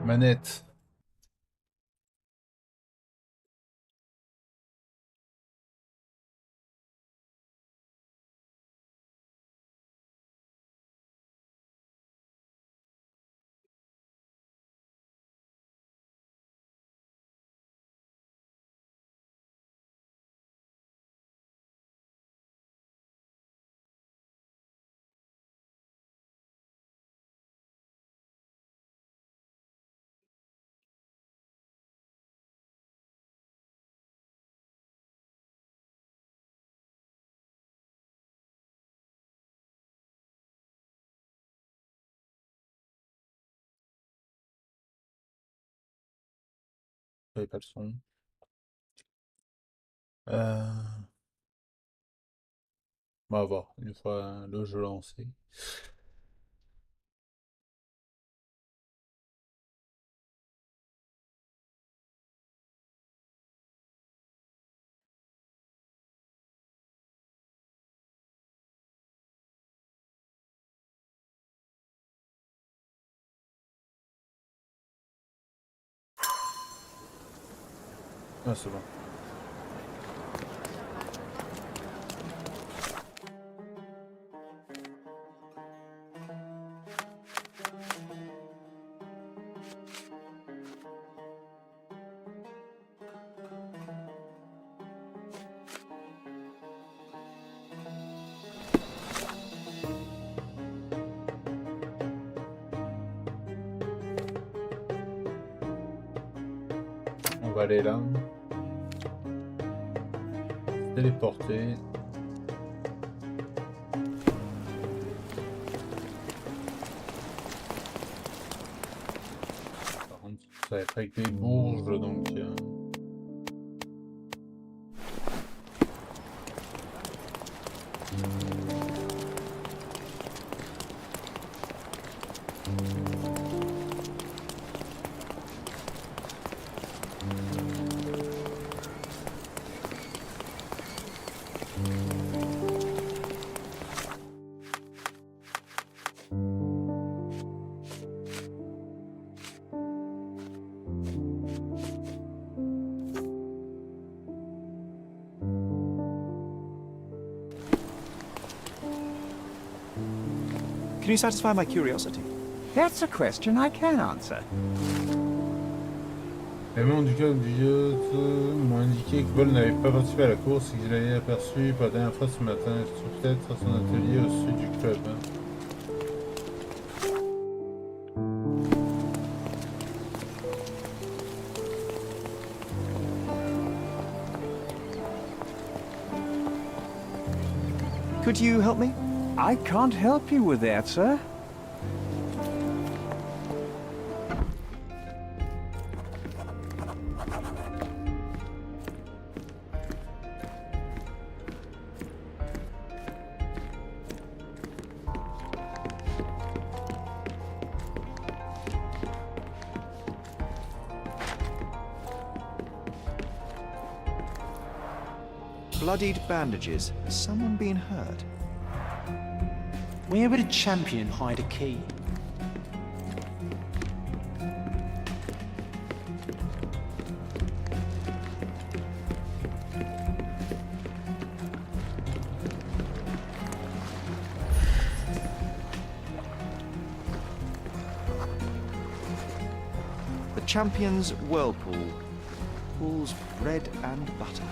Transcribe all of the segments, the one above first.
Manette. J'avais pas le son. Euh... On va voir une fois le jeu lancé. Ah, c'est bon. On va aller là. Téléporter. Par contre, ça va être avec des bourges, donc... Can you satisfy my curiosity? That's a question I can answer. Les membres du club du yacht m'ont indiqué que Paul n'avait pas participé à la course et qu'il l'avait aperçu pour la dernière fois ce matin. Il se trouve peut-être à son atelier au sud du club. Could you help me? I can't help you with that, sir. Bloodied bandages. Has someone been hurt? Where would a champion hide a key? The champion's whirlpool. Pool's bread and butter.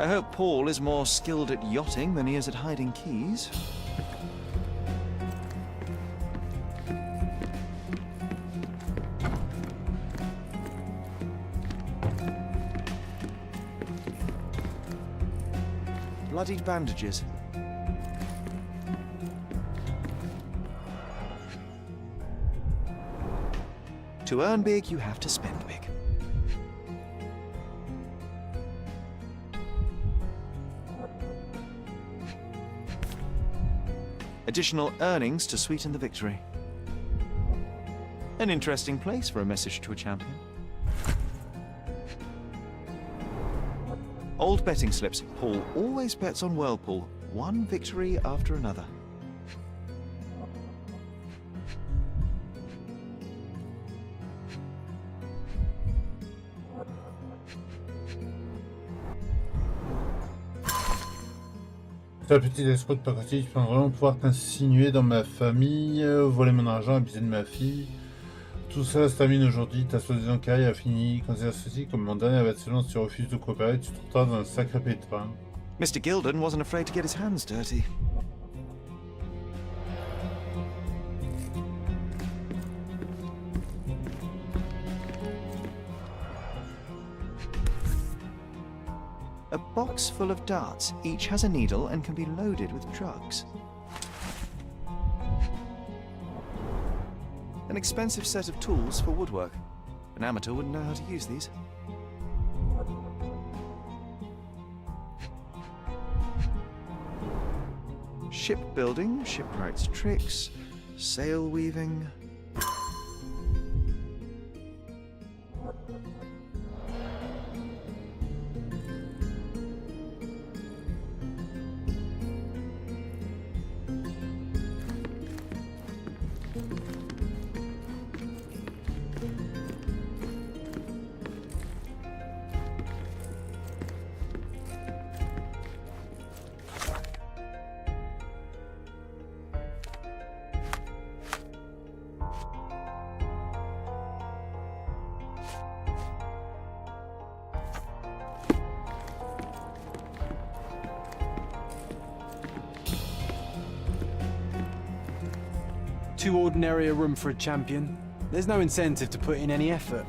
I hope Paul is more skilled at yachting than he is at hiding keys. Bloodied bandages. To earn big, you have to spend big. Additional earnings to sweeten the victory. An interesting place for a message to a champion. Old betting slips. Paul always bets on Whirlpool. One victory after another. Ta petite escroc de pacotille, tu penses vraiment pouvoir t'insinuer dans ma famille, voler mon argent, abuser de ma fille. Tout ça se termine aujourd'hui, ta soi-disant carrière a fini. Considère ceci comme mon dernier avertissement. Si tu refuses de coopérer, tu te retrouveras dans un sacré pétrin. Mr. Gilden wasn't afraid to get his hands dirty. A box full of darts. Each has a needle and can be loaded with drugs. An expensive set of tools for woodwork. An amateur wouldn't know how to use these. Shipbuilding, shipwright's tricks, sail weaving. Too ordinary a room for a champion. There's no incentive to put in any effort.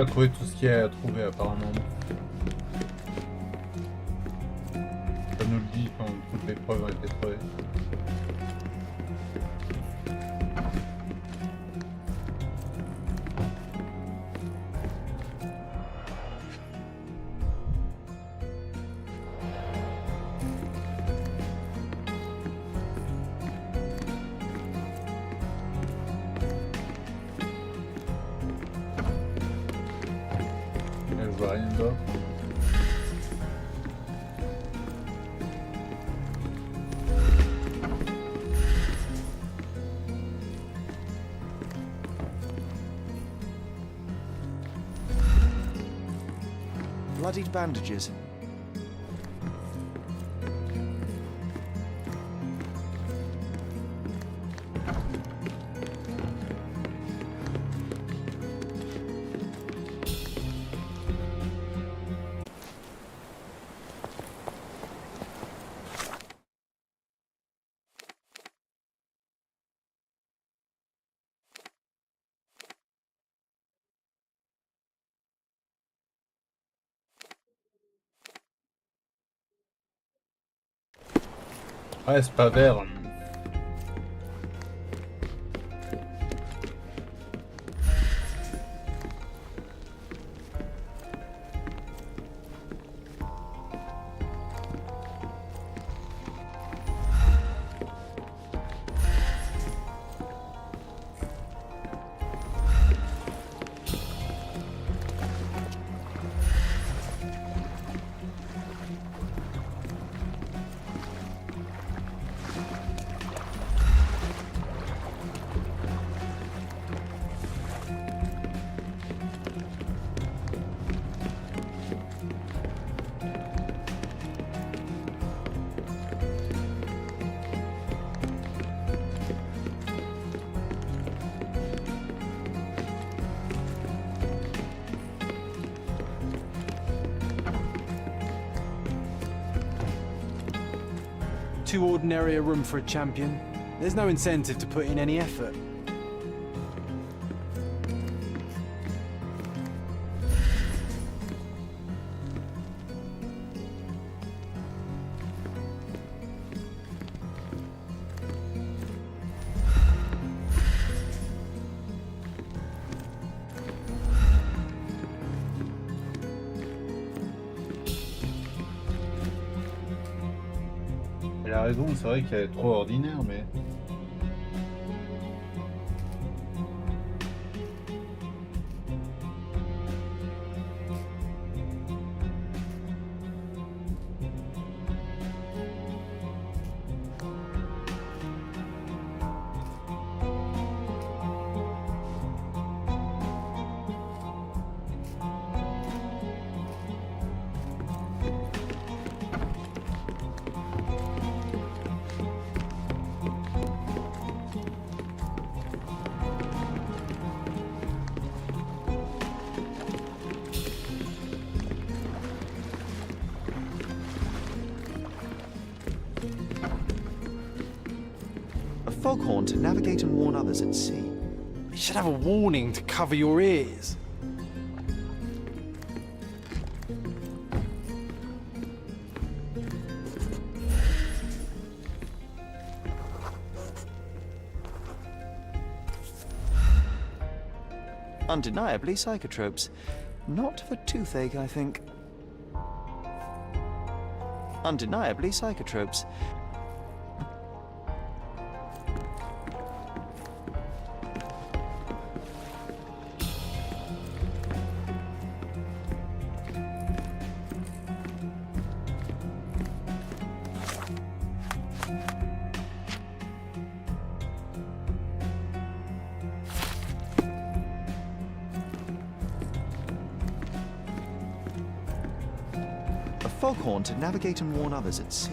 Pas trouvé tout ce qu'il y a à trouver apparemment. Ça nous le dit quand toutes les preuves ont été trouvées. Je vois rien d'autre. Bloodied bandages. Ouais, c'est pas vert. Too ordinary a room for a champion. There's no incentive to put in any effort. Il a raison, c'est vrai qu'elle est trop ordinaire, mais... A foghorn to navigate and warn others at sea. You should have a warning to cover your ears. Undeniably psychotropes. Not for toothache, I think. Undeniably psychotropes. Foghorn to navigate and warn others at sea.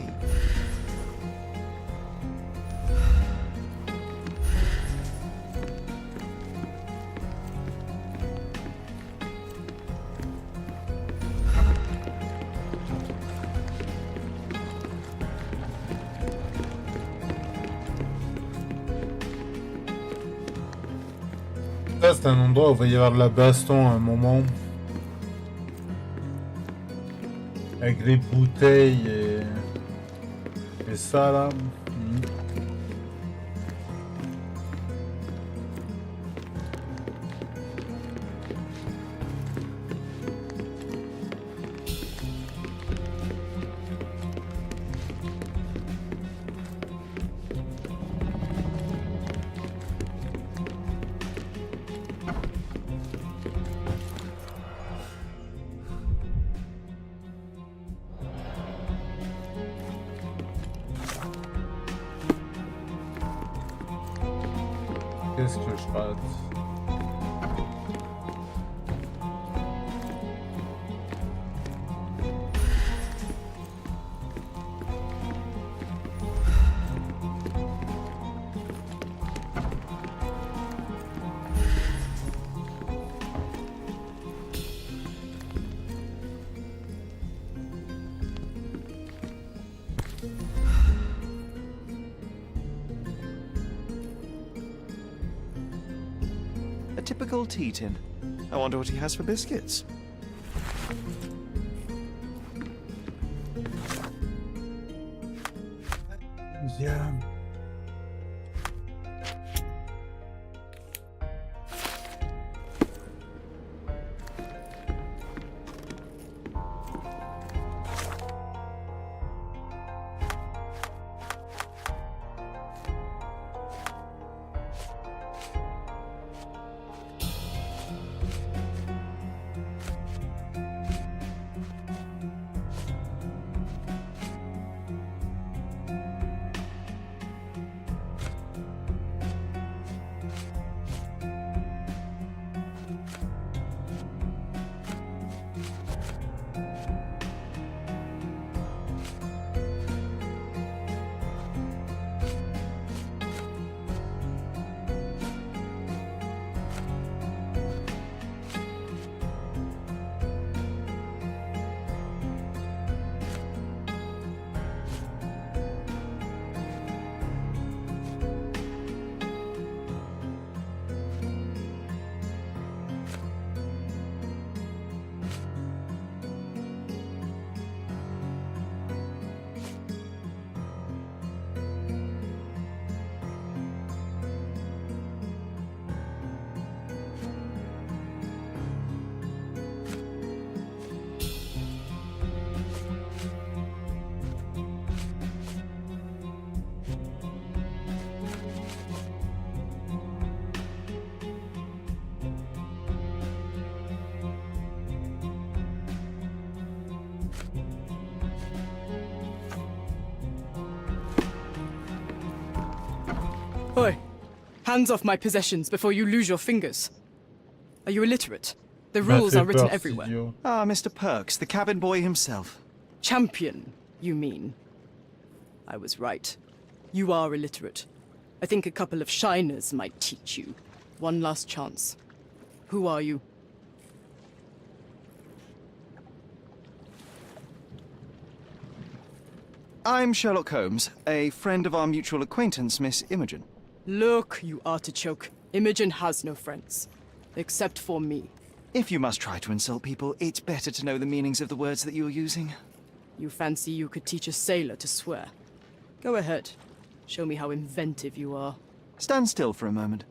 là, c'est un endroit où il va y avoir de la baston à un moment. Avec les bouteilles et ça là. Qu'est-ce que je rate? A typical tea tin. I wonder what he has for biscuits. Yeah. Oi! Hands off my possessions before you lose your fingers. Are you illiterate? The rules are written everywhere. Idiot. Ah, Mr. Perks, the cabin boy himself. Champion, you mean? I was right. You are illiterate. I think a couple of shiners might teach you. One last chance. Who are you? I'm Sherlock Holmes, a friend of our mutual acquaintance, Miss Imogen. Look, you artichoke. Imogen has no friends. Except for me. If you must try to insult people, it's better to know the meanings of the words that you're using. You fancy you could teach a sailor to swear? Go ahead. Show me how inventive you are. Stand still for a moment.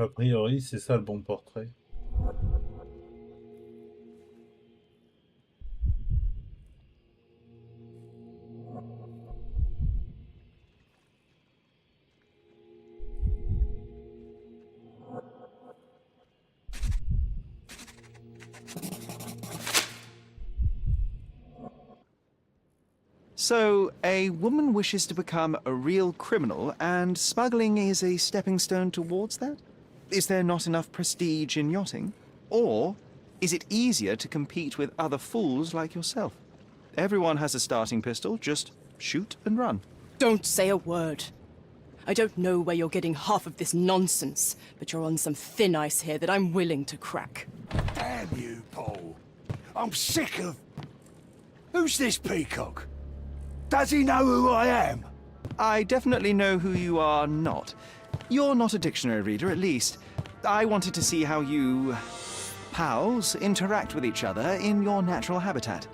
A priori, c'est ça le bon portrait. So, a woman wishes to become a real criminal, and smuggling is a stepping stone towards that? Is there not enough prestige in yachting? Or is it easier to compete with other fools like yourself? Everyone has a starting pistol, just shoot and run. Don't say a word. I don't know where you're getting half of this nonsense, but you're on some thin ice here that I'm willing to crack. Damn you, Paul. I'm sick of... Who's this peacock? Does he know who I am? I definitely know who you are not. You're not a dictionary reader, at least. I wanted to see how you... pals interact with each other in your natural habitat.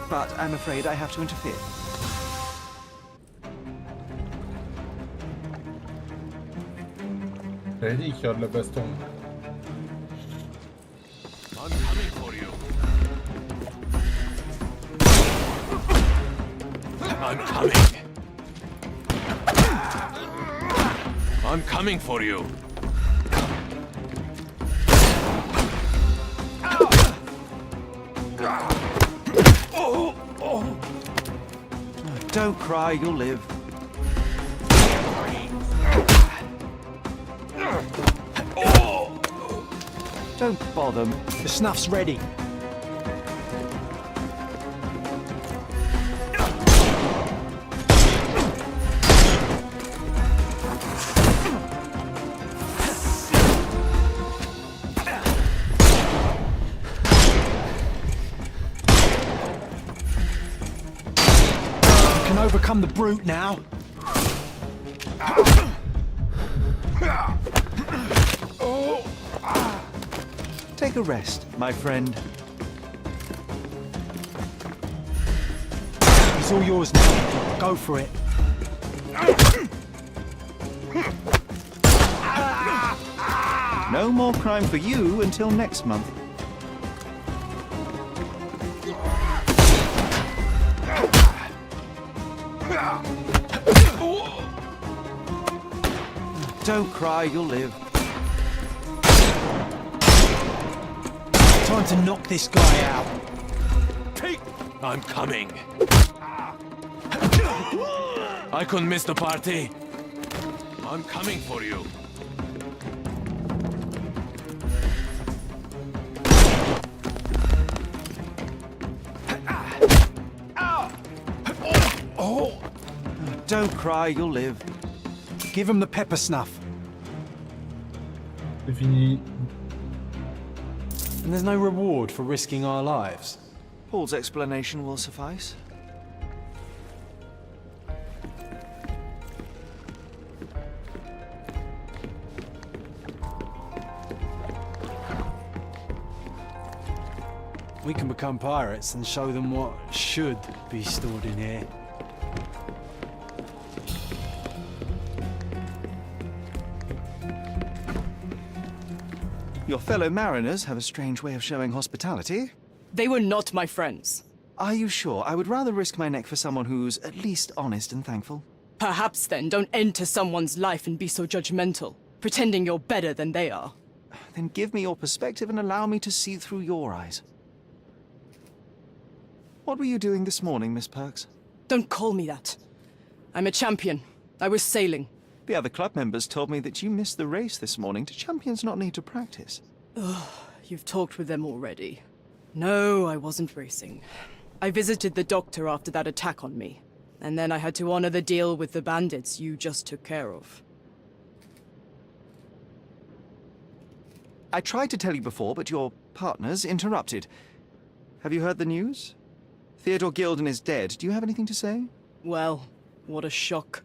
But I'm afraid I have to interfere. J'avais dit qu'il y a de la baston. I'm coming for you. I'm coming. I'm coming for you. Don't cry, you'll live. Don't bother me. The snuff's ready. You can overcome the brute now. Take a rest, my friend. It's all yours now. Go for it. No more crime for you until next month. Don't cry, you'll live. Time to knock this guy out. I'm coming. I couldn't miss the party. I'm coming for you. Don't cry, you'll live. Give him the pepper snuff. C'est fini. And there's no reward for risking our lives. Paul's explanation will suffice. We can become pirates and show them what should be stored in here. Your fellow mariners have a strange way of showing hospitality. They were not my friends. Are you sure? I would rather risk my neck for someone who's at least honest and thankful. Perhaps then don't enter someone's life and be so judgmental, pretending you're better than they are. Then give me your perspective and allow me to see through your eyes. What were you doing this morning, Miss Perks? Don't call me that. I'm a champion. I was sailing. The other club members told me that you missed the race this morning. Do champions not need to practice? You've talked with them already. No, I wasn't racing. I visited the doctor after that attack on me. And then I had to honor the deal with the bandits you just took care of. I tried to tell you before, but your partners interrupted. Have you heard the news? Theodore Gilden is dead. Do you have anything to say? Well, what a shock.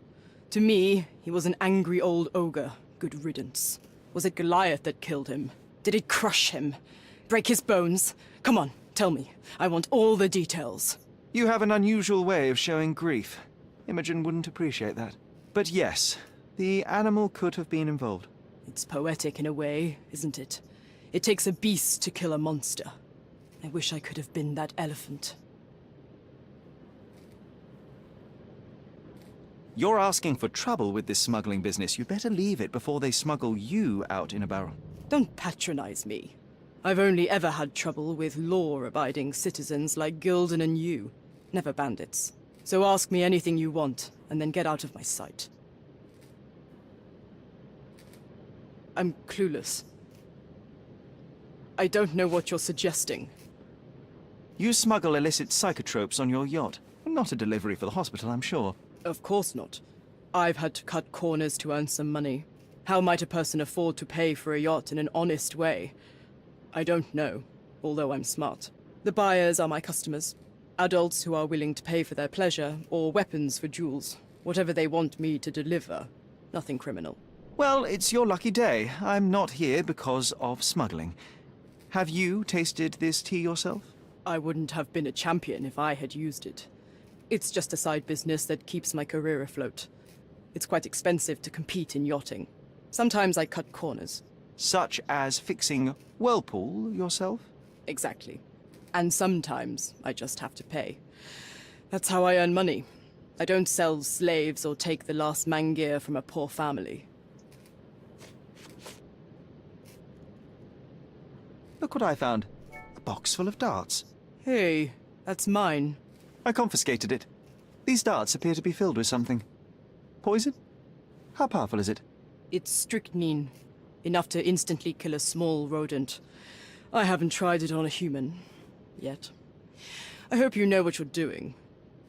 To me, he was an angry old ogre. Good riddance. Was it Goliath that killed him? Did it crush him? Break his bones? Come on, tell me. I want all the details. You have an unusual way of showing grief. Imogen wouldn't appreciate that. But yes, the animal could have been involved. It's poetic in a way, isn't it? It takes a beast to kill a monster. I wish I could have been that elephant. You're asking for trouble with this smuggling business. You'd better leave it before they smuggle you out in a barrel. Don't patronize me. I've only ever had trouble with law-abiding citizens like Gilden and you, never bandits. So ask me anything you want, and then get out of my sight. I'm clueless. I don't know what you're suggesting. You smuggle illicit psychotropes on your yacht. Not a delivery for the hospital, I'm sure. Of course not. I've had to cut corners to earn some money. How might a person afford to pay for a yacht in an honest way? I don't know, although I'm smart. The buyers are my customers. Adults who are willing to pay for their pleasure, or weapons for jewels. Whatever they want me to deliver. Nothing criminal. Well, it's your lucky day. I'm not here because of smuggling. Have you tasted this tea yourself? I wouldn't have been a champion if I had used it. It's just a side business that keeps my career afloat. It's quite expensive to compete in yachting. Sometimes I cut corners. Such as fixing Whirlpool yourself? Exactly. And sometimes I just have to pay. That's how I earn money. I don't sell slaves or take the last mangear from a poor family. Look what I found. A box full of darts. Hey, that's mine. I confiscated it. These darts appear to be filled with something. Poison? How powerful is it? It's strychnine. Enough to instantly kill a small rodent. I haven't tried it on a human. Yet. I hope you know what you're doing.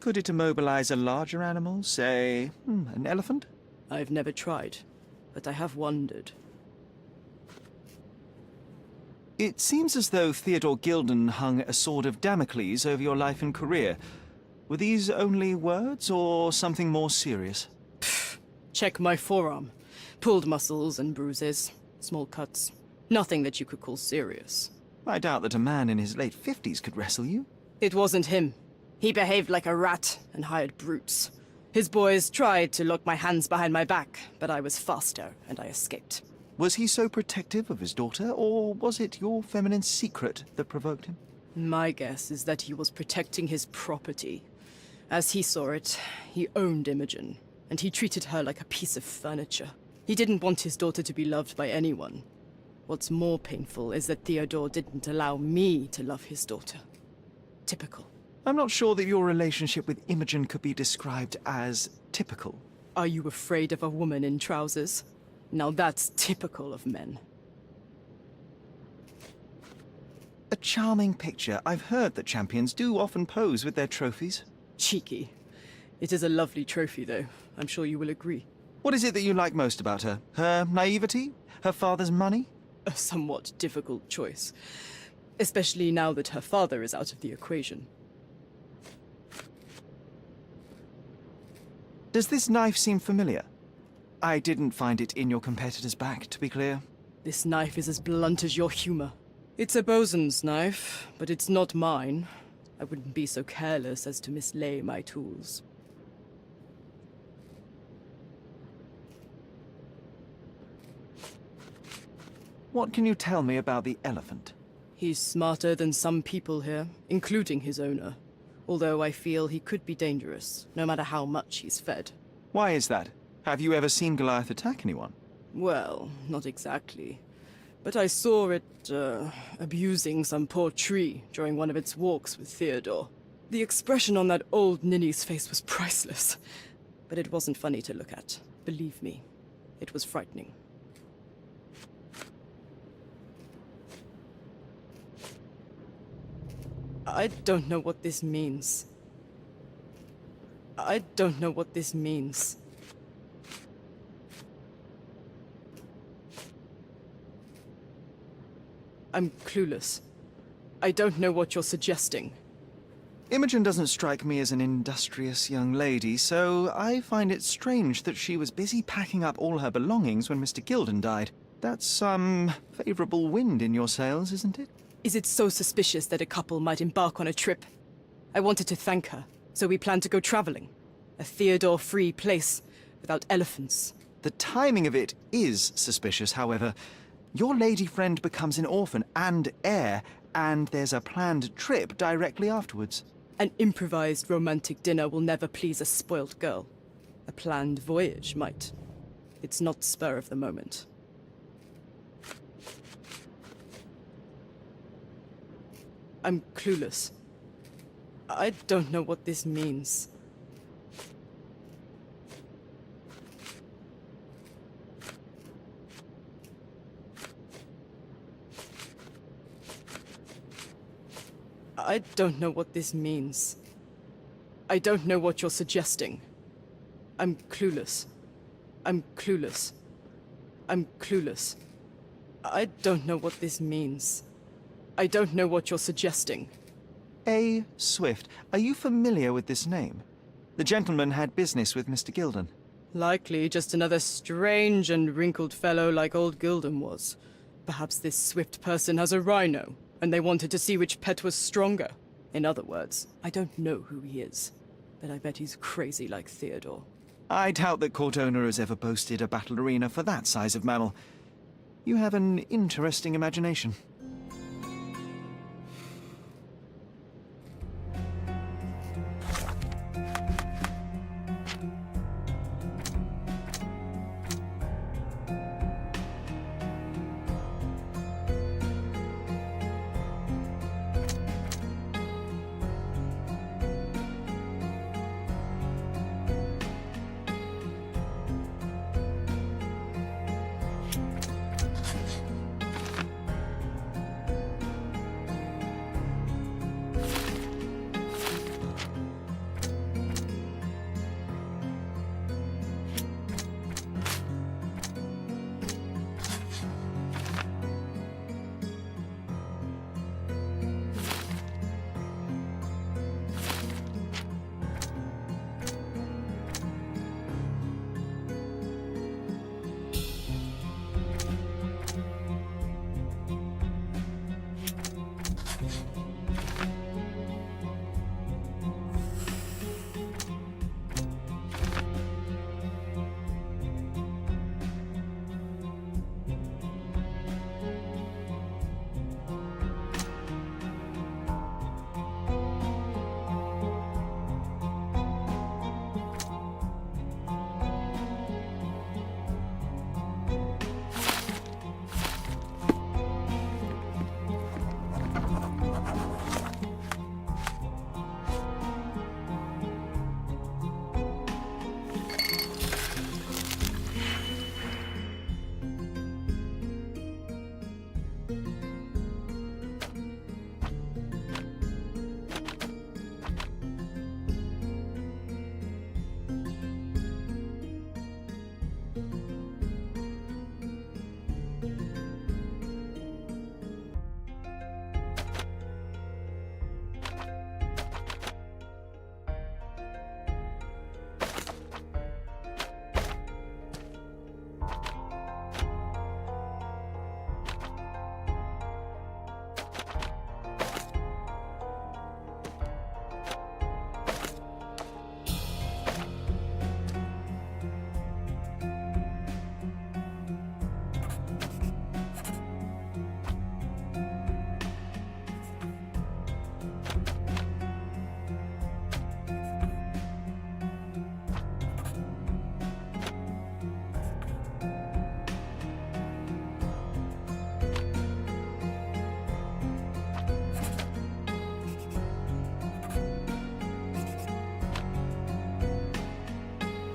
Could it immobilize a larger animal, say, an elephant? I've never tried, but I have wondered. It seems as though Theodore Gilden hung a sword of Damocles over your life and career. Were these only words, or something more serious? Check my forearm. Pulled muscles and bruises. Small cuts. Nothing that you could call serious. I doubt that a man in his late 50s could wrestle you. It wasn't him. He behaved like a rat and hired brutes. His boys tried to lock my hands behind my back, but I was faster and I escaped. Was he so protective of his daughter, or was it your feminine secret that provoked him? My guess is that he was protecting his property. As he saw it, he owned Imogen, and he treated her like a piece of furniture. He didn't want his daughter to be loved by anyone. What's more painful is that Theodore didn't allow me to love his daughter. Typical. I'm not sure that your relationship with Imogen could be described as typical. Are you afraid of a woman in trousers? Now that's typical of men. A charming picture. I've heard that champions do often pose with their trophies. Cheeky. It is a lovely trophy, though. I'm sure you will agree. What is it that you like most about her? Her naivety? Her father's money? A somewhat difficult choice. Especially now that her father is out of the equation. Does this knife seem familiar? I didn't find it in your competitor's back, to be clear. This knife is as blunt as your humor. It's a bosun's knife, but it's not mine. I wouldn't be so careless as to mislay my tools. What can you tell me about the elephant? He's smarter than some people here, including his owner. Although I feel he could be dangerous, no matter how much he's fed. Why is that? Have you ever seen Goliath attack anyone? Well, not exactly. But I saw it, abusing some poor tree during one of its walks with Theodore. The expression on that old ninny's face was priceless. But it wasn't funny to look at. Believe me, it was frightening. I don't know what this means. I don't know what this means. I'm clueless. I don't know what you're suggesting. Imogen doesn't strike me as an industrious young lady, so I find it strange that she was busy packing up all her belongings when Mr. Gilden died. That's some favorable wind in your sails, isn't it? Is it so suspicious that a couple might embark on a trip? I wanted to thank her, so we planned to go traveling. A Theodore-free place without elephants. The timing of it is suspicious, however. Your lady friend becomes an orphan and heir, and there's a planned trip directly afterwards. An improvised romantic dinner will never please a spoilt girl. A planned voyage might. It's not spur of the moment. I'm clueless. I don't know what this means. I don't know what this means. I don't know what you're suggesting. I'm clueless. I'm clueless. I'm clueless. I don't know what this means. I don't know what you're suggesting. A. Swift, are you familiar with this name? The gentleman had business with Mr. Gilden. Likely just another strange and wrinkled fellow like old Gilden was. Perhaps this Swift person has a rhino, and they wanted to see which pet was stronger. In other words, I don't know who he is, but I bet he's crazy like Theodore. I doubt that court owner has ever boasted a battle arena for that size of mammal. You have an interesting imagination.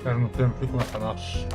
Là, je me souviens plus comment ça marche.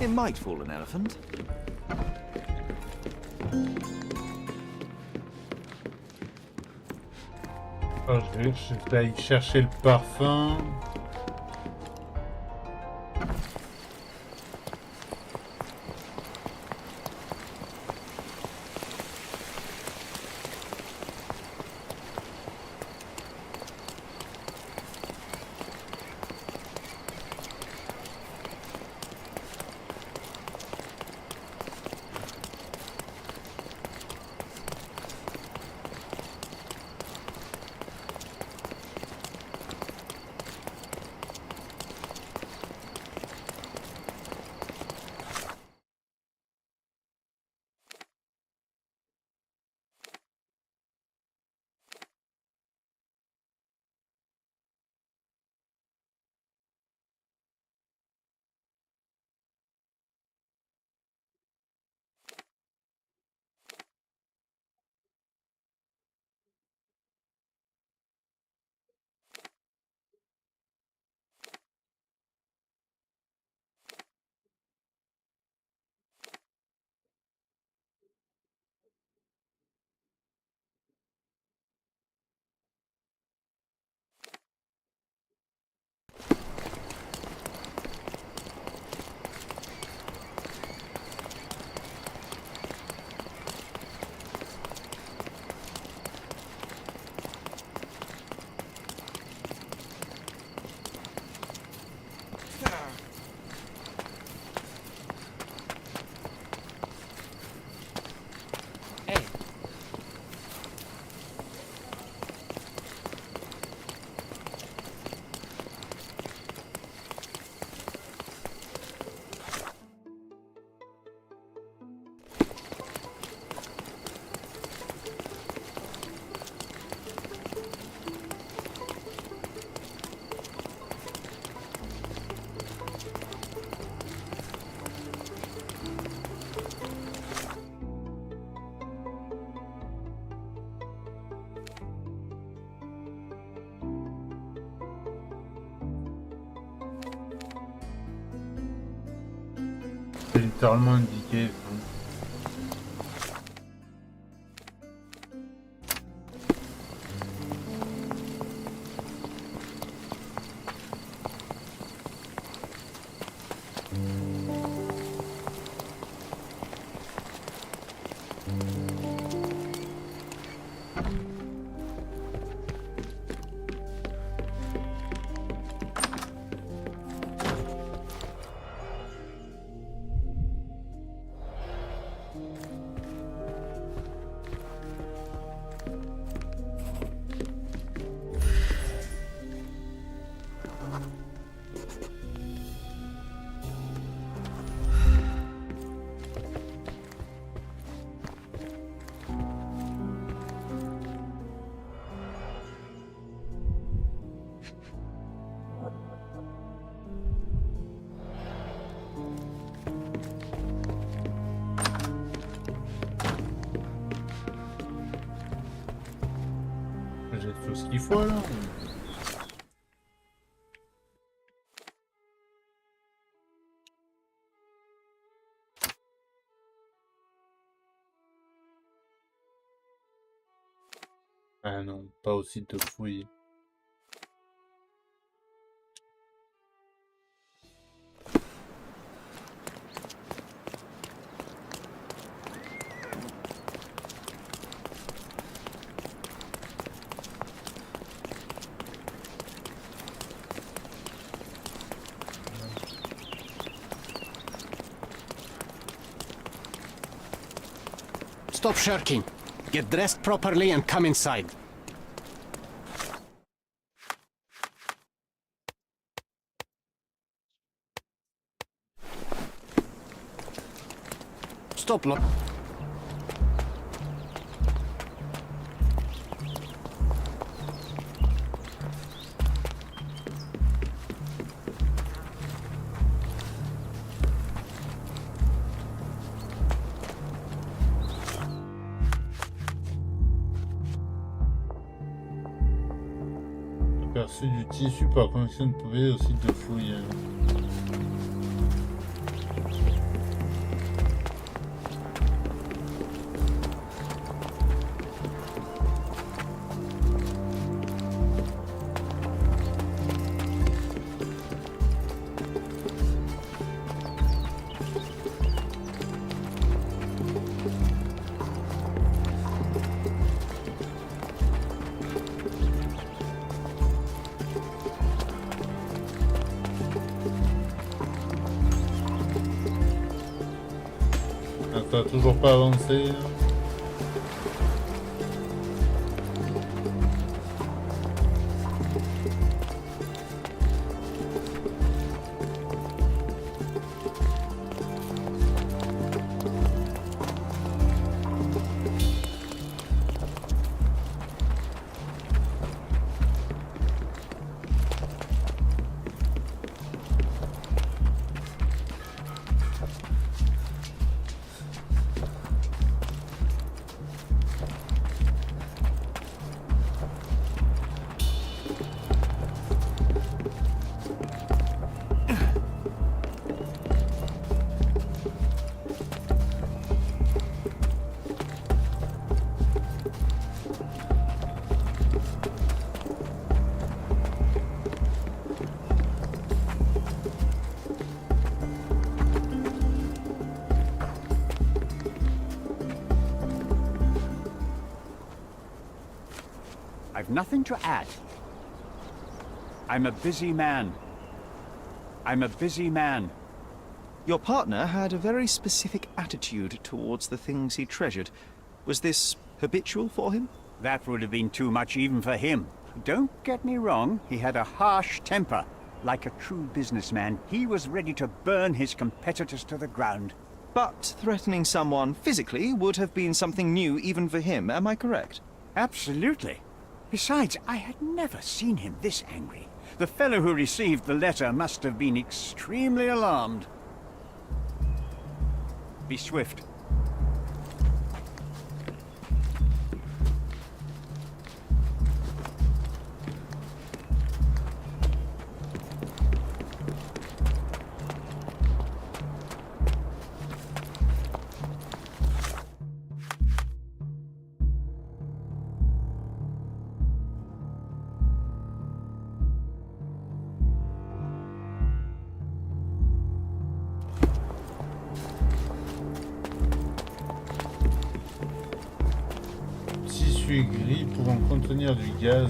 It might fool an elephant. Alors, je vais aller chercher le parfum. C'est littéralement indiqué. J'ai tout ce qu'il faut là. Ah non, pas aussi de fouilles. Stop shirking. Get dressed properly and come inside. Stop look. Aperçu du tissu par connexion de poubelle aussi de fouilles. Ça a toujours pas avancé. I've nothing to add. I'm a busy man. I'm a busy man. Your partner had a very specific attitude towards the things he treasured. Was this habitual for him? That would have been too much even for him. Don't get me wrong, he had a harsh temper. Like a true businessman, he was ready to burn his competitors to the ground. But threatening someone physically would have been something new even for him, am I correct? Absolutely. Besides, I had never seen him this angry. The fellow who received the letter must have been extremely alarmed. Be swift. Tissu gris pouvant contenir du gaz.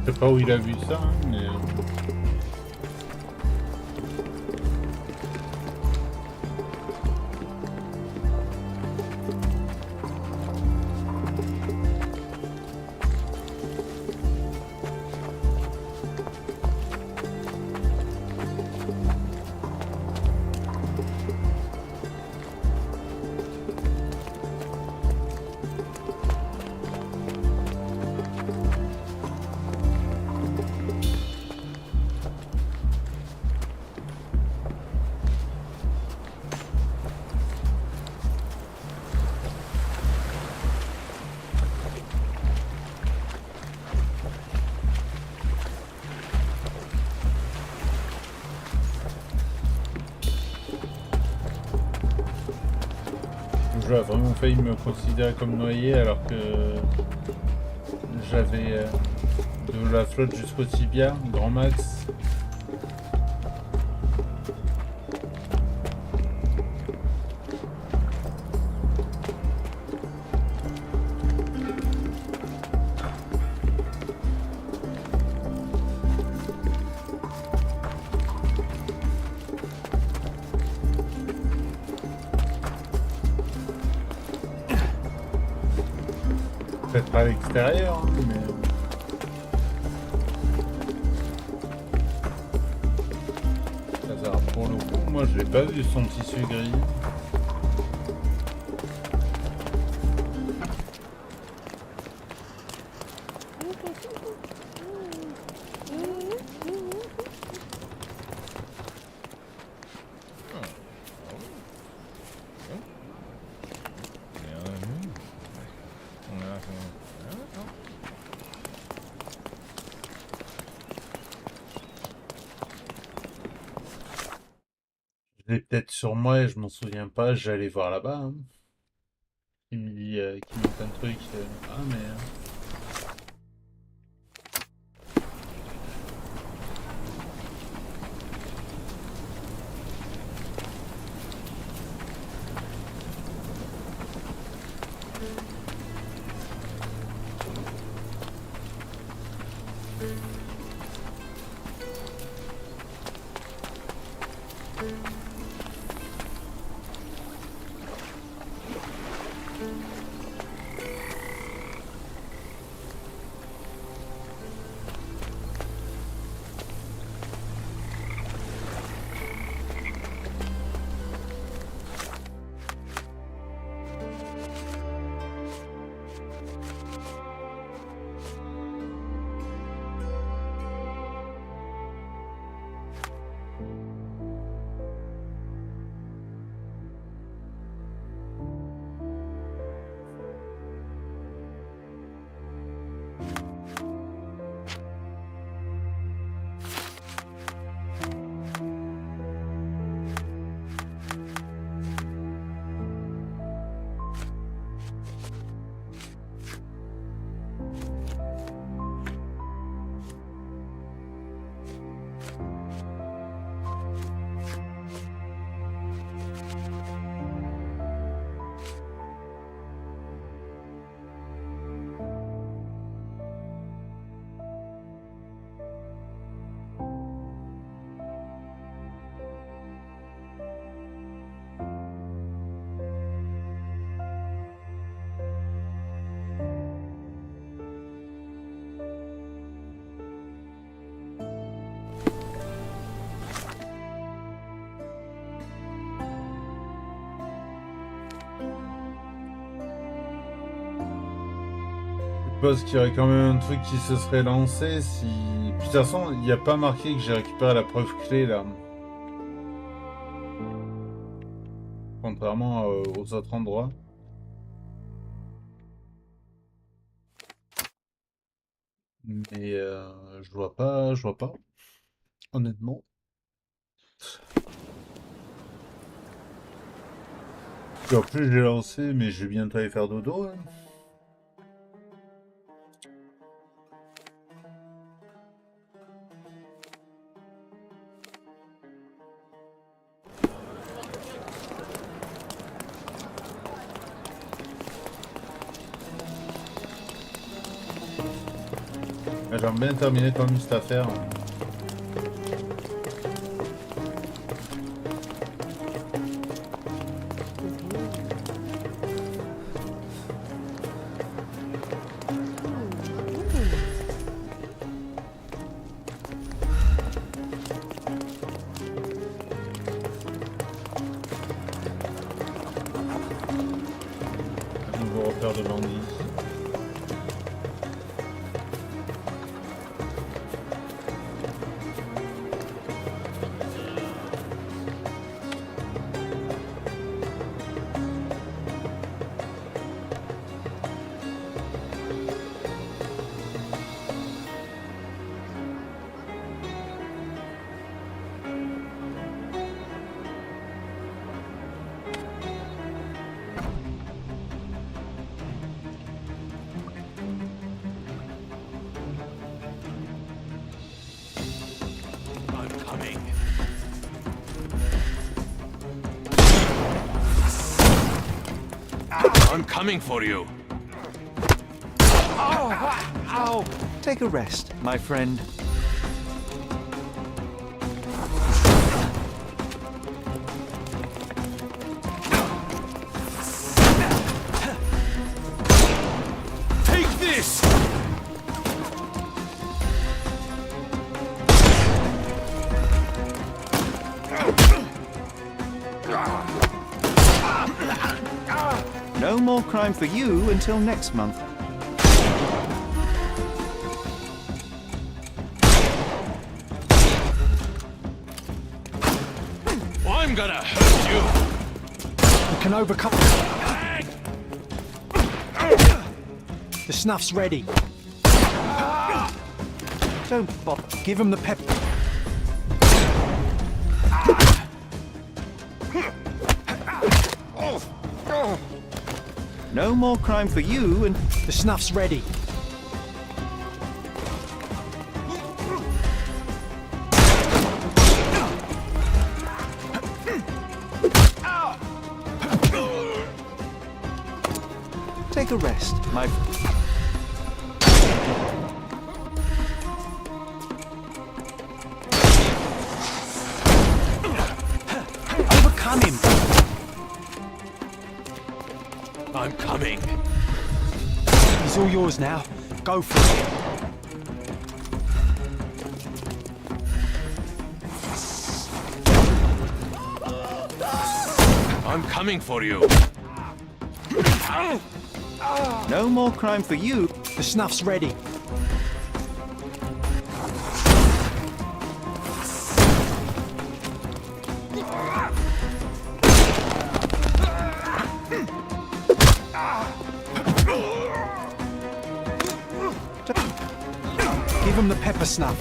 Je sais pas où il a vu ça, hein, mais... Le jeu a vraiment failli me considérer comme noyé alors que j'avais de la flotte jusqu'au tibia, grand max. Peut-être à l'extérieur, hein, mais... Hasard, pour le coup, moi je l'ai pas vu son tissu gris. Je l'ai peut-être sur moi et je m'en souviens pas, j'allais voir là-bas. Hein. Il me dit qu'il manque un truc. Ah mais... Je pense qu'il y aurait quand même un truc qui se serait lancé si... Puis, de toute façon, il n'y a pas marqué que j'ai récupéré la preuve clé là. Contrairement aux autres endroits. Mais je vois pas, honnêtement. Et en plus, j'ai lancé, mais je vais bientôt aller faire dodo. Hein. J'aimerais bien terminer quand même cette affaire. Un nouveau repère de bandits. I'm coming for you. Ow! Take a rest, my friend. Take this! No more crime for you until next month. I'm gonna hurt you. We can overcome. The snuff's ready. Don't bother. Give him the pep. No more crime for you and... The snuff's ready. Take a rest, my... Ram him! I'm coming. He's all yours now. Go for it. I'm coming for you. No more crime for you. The snuff's ready. Give him the pepper snuff.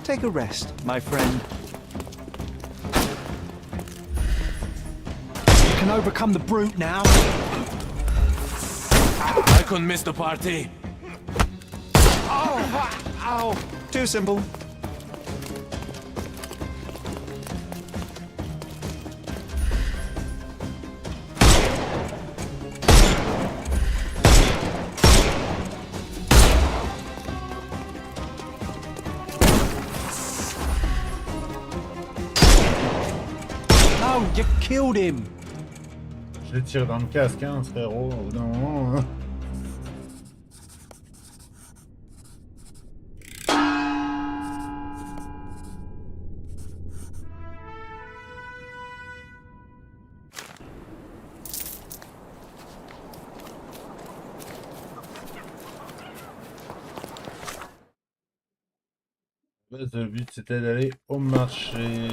Take a rest, my friend. You can overcome the brute now. I couldn't miss the party. Too simple. No, you killed him. Je le tire dans le casque, hein, frérot, au bout d'un moment. Le but c'était d'aller au marché.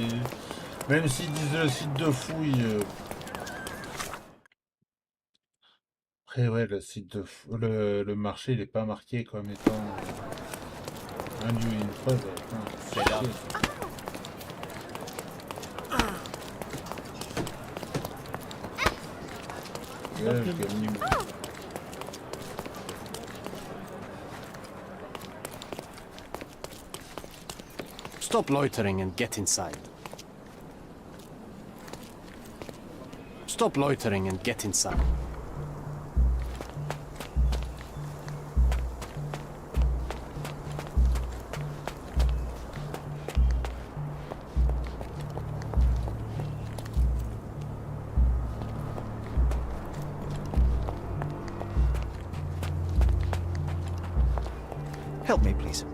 Même s'ils disent le site de fouille. Après ouais, le site de le marché il est pas marqué comme étant un lieu et une preuve. Putain, c'est chier, ça. Ouais, je gagne. Stop loitering and get inside. Stop loitering and get inside. Help me, please.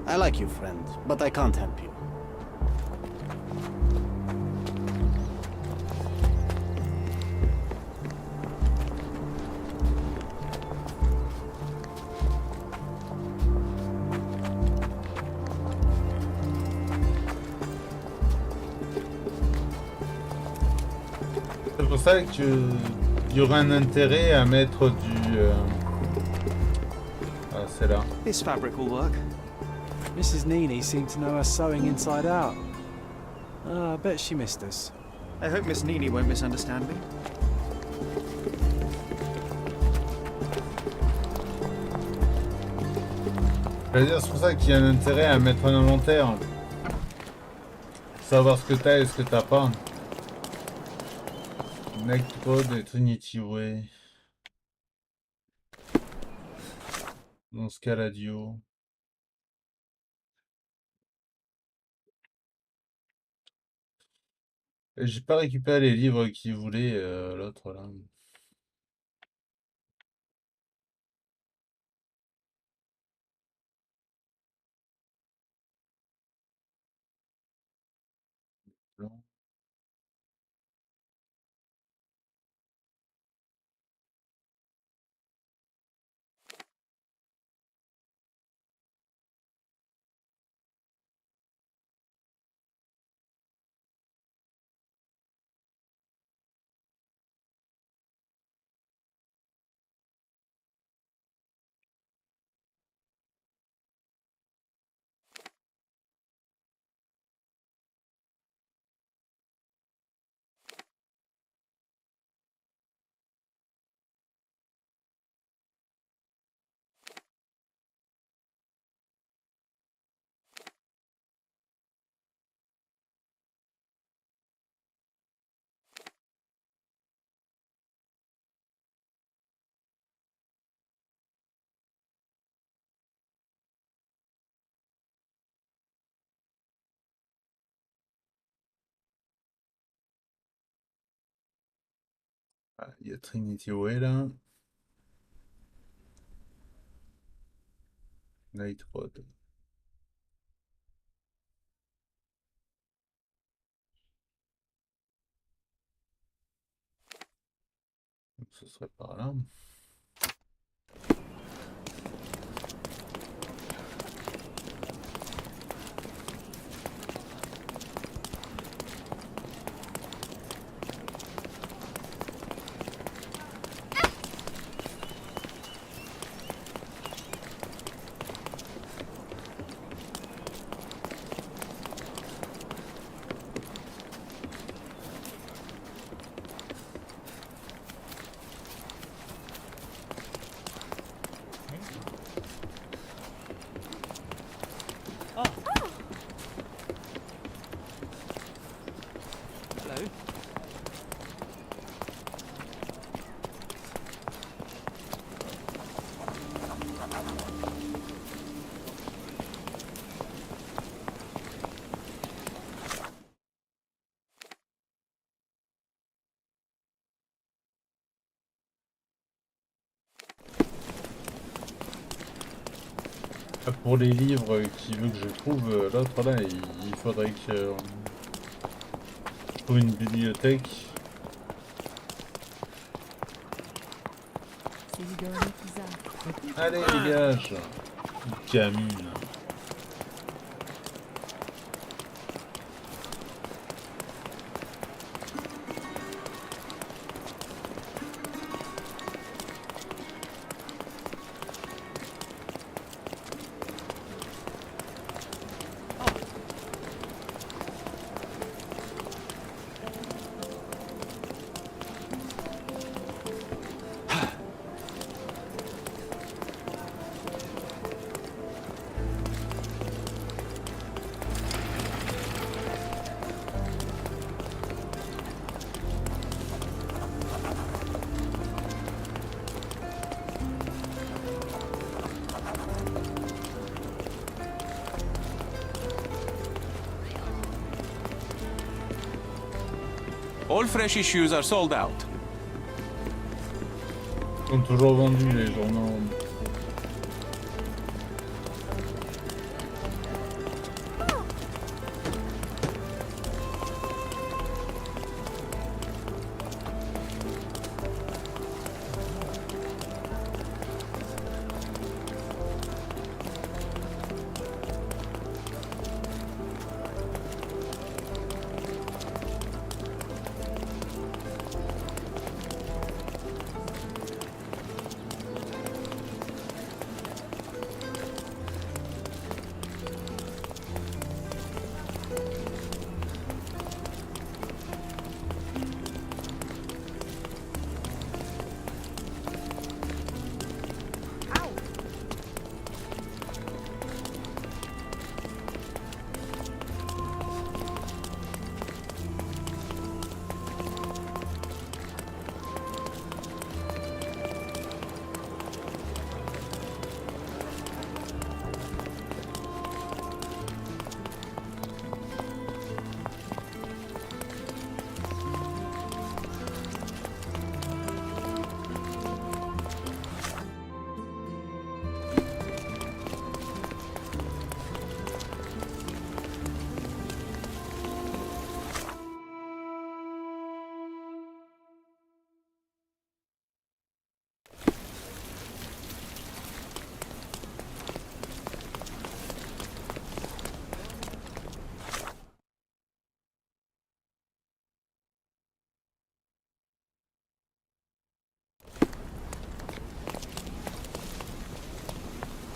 I like you, friend, but I can't help you. C'est pour ça que il y aurait un intérêt à mettre du... Ah, c'est là. This fabric will work. Mrs. Nini seemed to know her sewing inside out. I bet she missed us. I hope Miss Nini won't misunderstand me. C'est pour ça qu'il y a un intérêt à mettre un inventaire. Savoir ce que t'as et ce que t'as pas. Next code et Trinity Way. Dans ce cas, la duo. Et j'ai pas récupéré les livres qu'il voulait, l'autre là. Blanc. Ah, il y a Trinity Way là. Night Road. Donc ce serait par là. Hello. Ah, pour les livres qu'il veut que je trouve, l'autre là, il faudrait que je trouve une bibliothèque. Allez, dégage! Gamine. All fresh issues are sold out. Ils sont toujours vendus les journaux.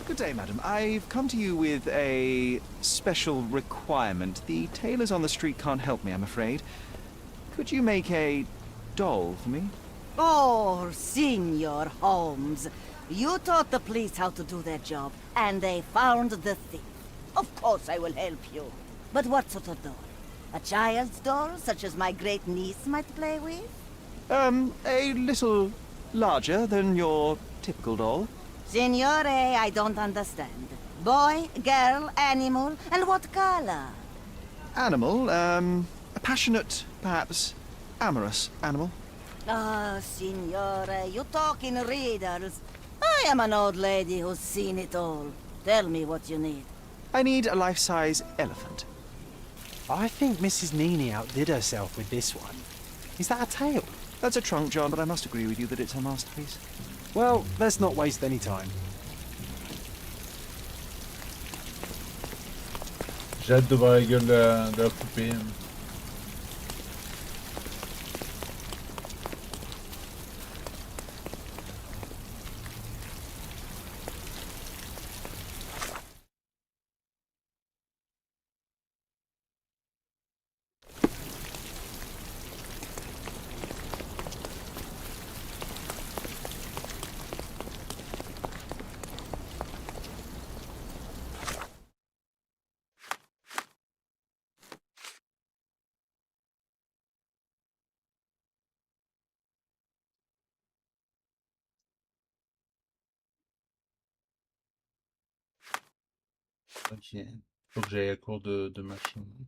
Good day, madam. I've come to you with a special requirement. The tailors on the street can't help me, I'm afraid. Could you make a doll for me? Oh, Senor Holmes. You taught the police how to do their job, and they found the thief. Of course I will help you. But what sort of doll? A child's doll, such as my great niece might play with? A little larger than your typical doll. Signore, I don't understand. Boy, girl, animal, and what color? Animal, a passionate, perhaps amorous animal. Ah, signore, you talk in riddles. I am an old lady who's seen it all. Tell me what you need. I need a life-size elephant. I think Mrs. Nini outdid herself with this one. Is that a tail? That's a trunk, John, but I must agree with you that it's a masterpiece. Well, let's not waste any time. J'ai hâte de voir la gueule de la poupée. Ok. Faut que j'aille à court de machine.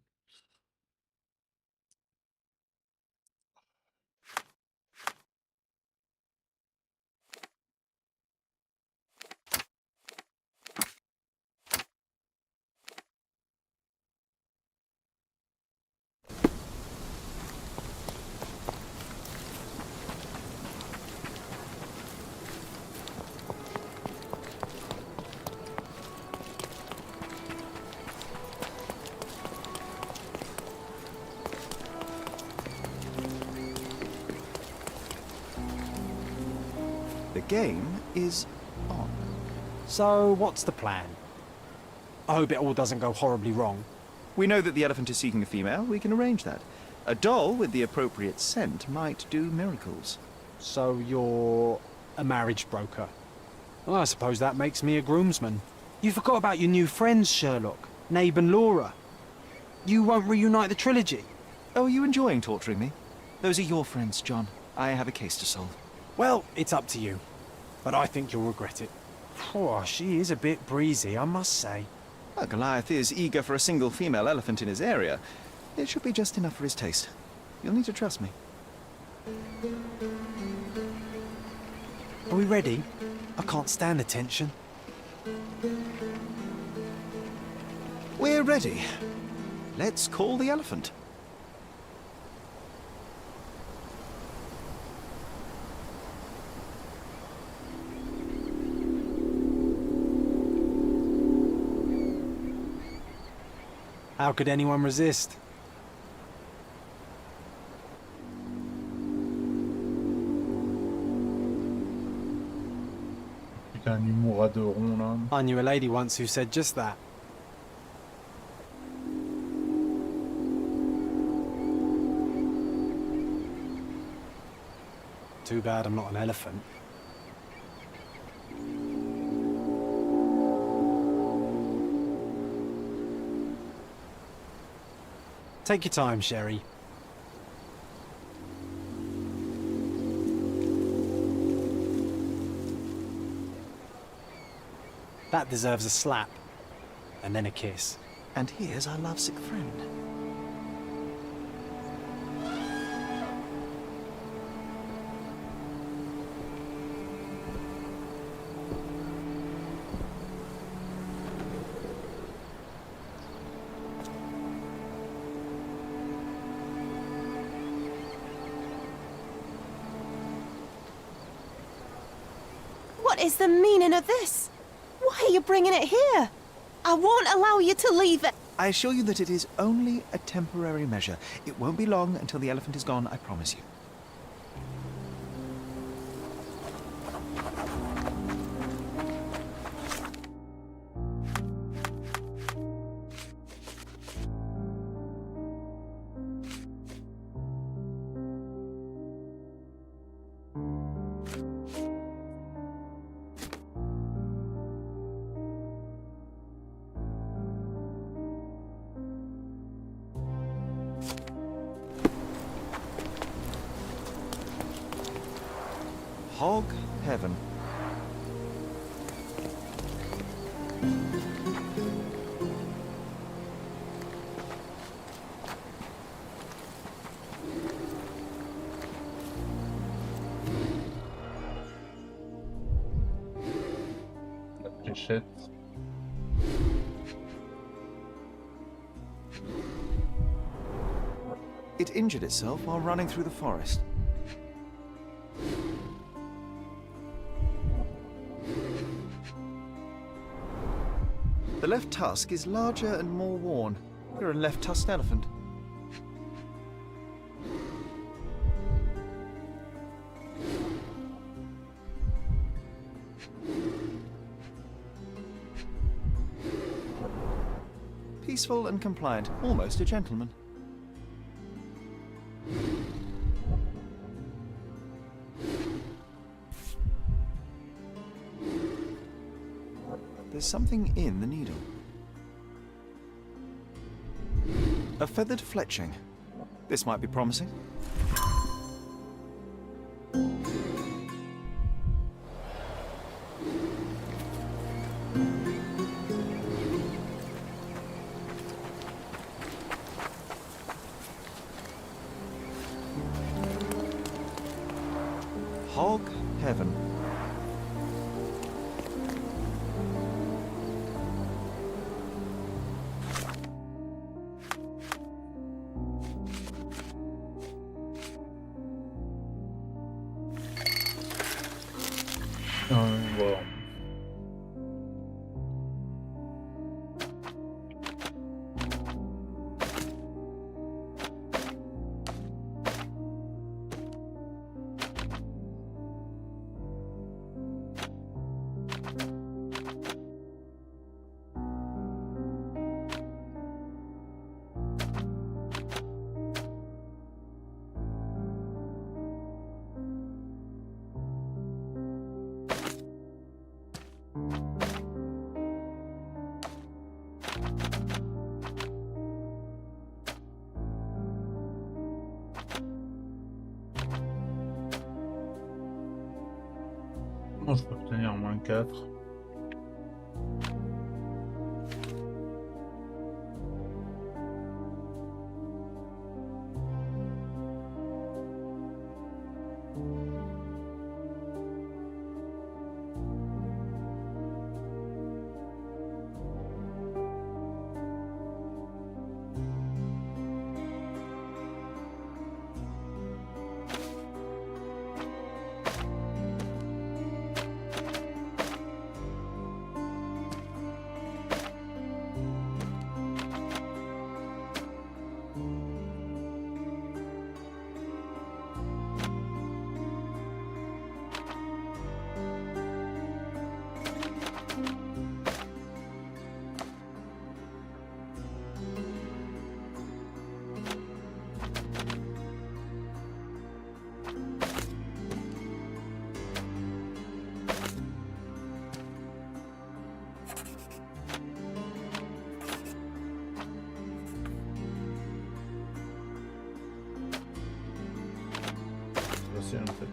The game is on. So, what's the plan? I hope it all doesn't go horribly wrong. We know that the elephant is seeking a female. We can arrange that. A doll with the appropriate scent might do miracles. So you're a marriage broker. Well, I suppose that makes me a groomsman. You forgot about your new friends, Sherlock, Nabe and Laura. You won't reunite the trilogy. Oh, are you enjoying torturing me? Those are your friends, John. I have a case to solve. Well, it's up to you. But I think you'll regret it. Oh, she is a bit breezy, I must say. Well, Goliath is eager for a single female elephant in his area. It should be just enough for his taste. You'll need to trust me. Are we ready? I can't stand the tension. We're ready. Let's call the elephant. How could anyone resist? Putain, un humour à deux ronds là. I knew a lady once who said just that. Too bad I'm not an elephant. Take your time, Sherry. That deserves a slap. And then a kiss. And here's our lovesick friend. What is the meaning of this? Why are you bringing it here? I won't allow you to leave it. I assure you that it is only a temporary measure. It won't be long until the elephant is gone, I promise you. Hog heaven. gâchette. It injured itself while running through the forest. The left tusk is larger and more worn. You're a left-tusked elephant. Peaceful and compliant, almost a gentleman. There's something in the needle. A feathered fletching. This might be promising. Hog heaven. Voilà. Bon, je peux obtenir -4. C'est en fait.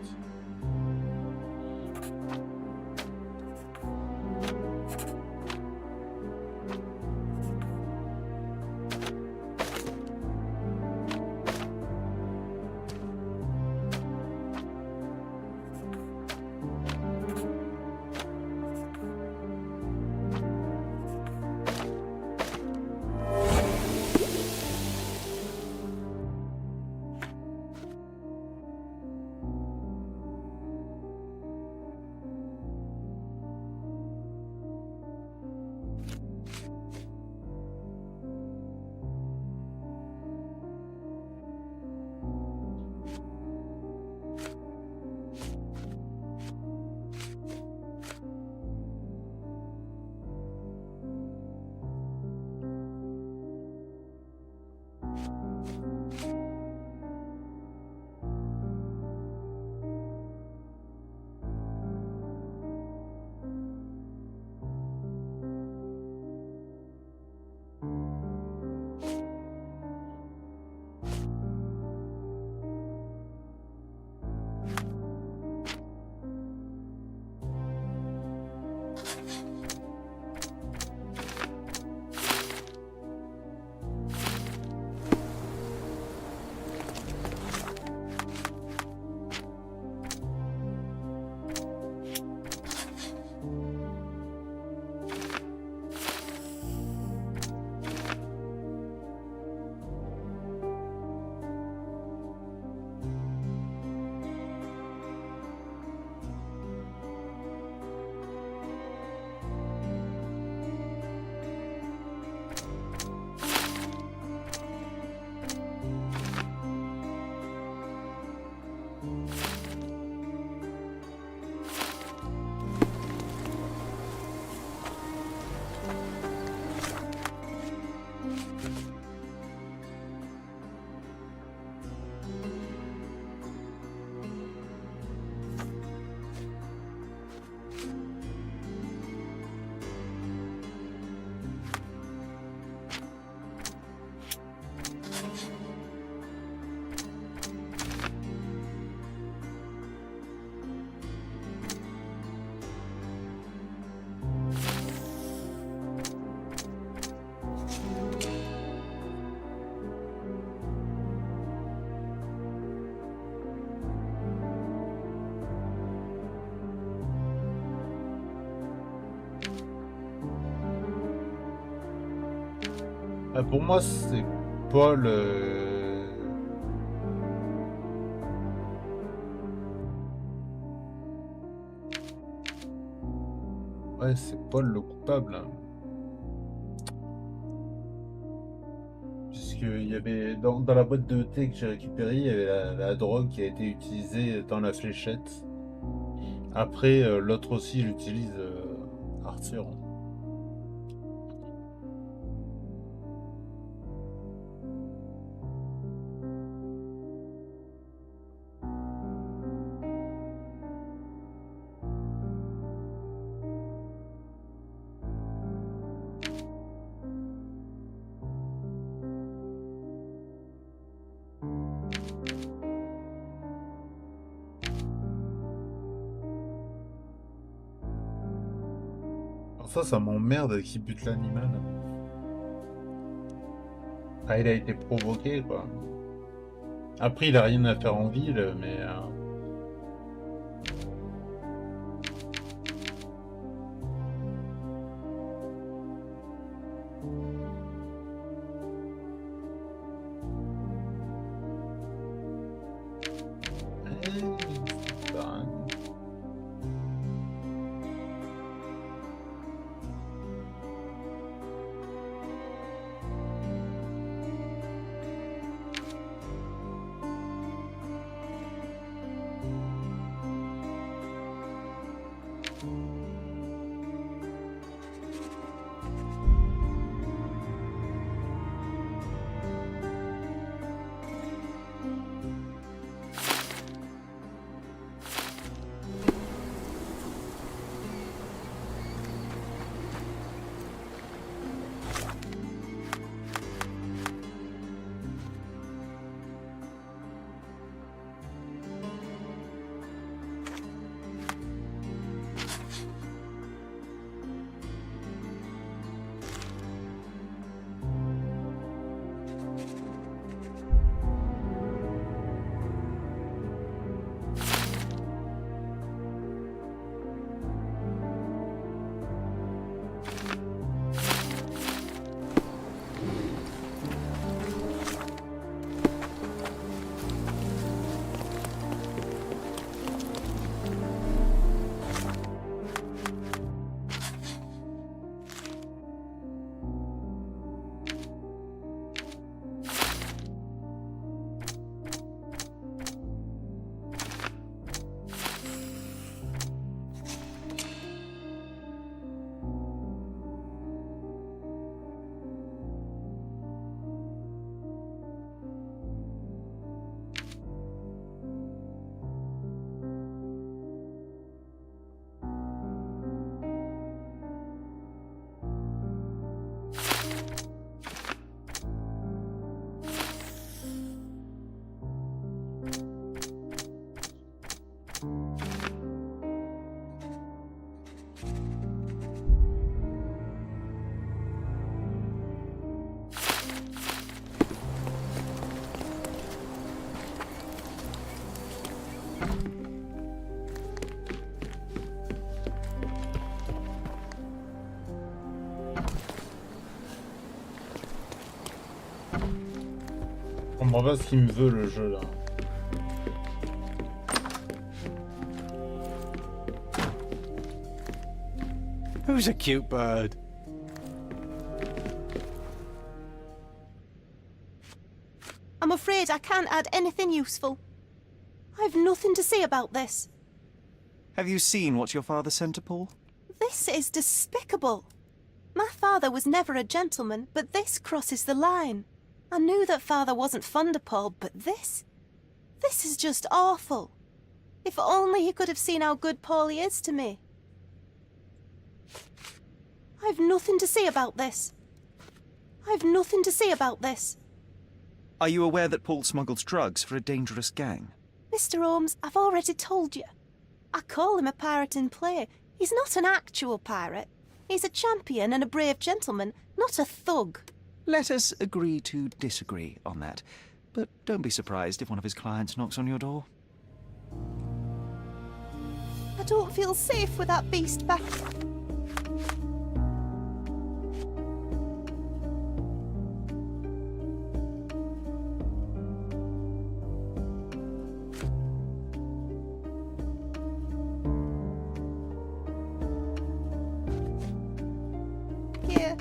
Pour moi, c'est pas le... Ouais, c'est Paul le coupable. Hein. Puisqu'il y avait... Dans la boîte de thé que j'ai récupérée, il y avait la drogue qui a été utilisée dans la fléchette. Après, l'autre aussi, il utilise Arthur. Alors ça m'emmerde qu'il bute l'animal. Ah, il a été provoqué, quoi. Après, il a rien à faire en ville, mais... Je comprends pas ce qu'il me veut, le jeu, là. Who's a cute bird? I'm afraid I can't add anything useful. I've nothing to say about this. Have you seen what your father sent to Paul? This is despicable. My father was never a gentleman, but this crosses the line. I knew that father wasn't fond of Paul, but this is just awful. If only he could have seen how good Paulie is to me. I've nothing to say about this. I've nothing to say about this. Are you aware that Paul smuggles drugs for a dangerous gang? Mr. Holmes, I've already told you. I call him a pirate in play. He's not an actual pirate. He's a champion and a brave gentleman, not a thug. Let us agree to disagree on that. But don't be surprised if one of his clients knocks on your door. I don't feel safe with that beast back. here.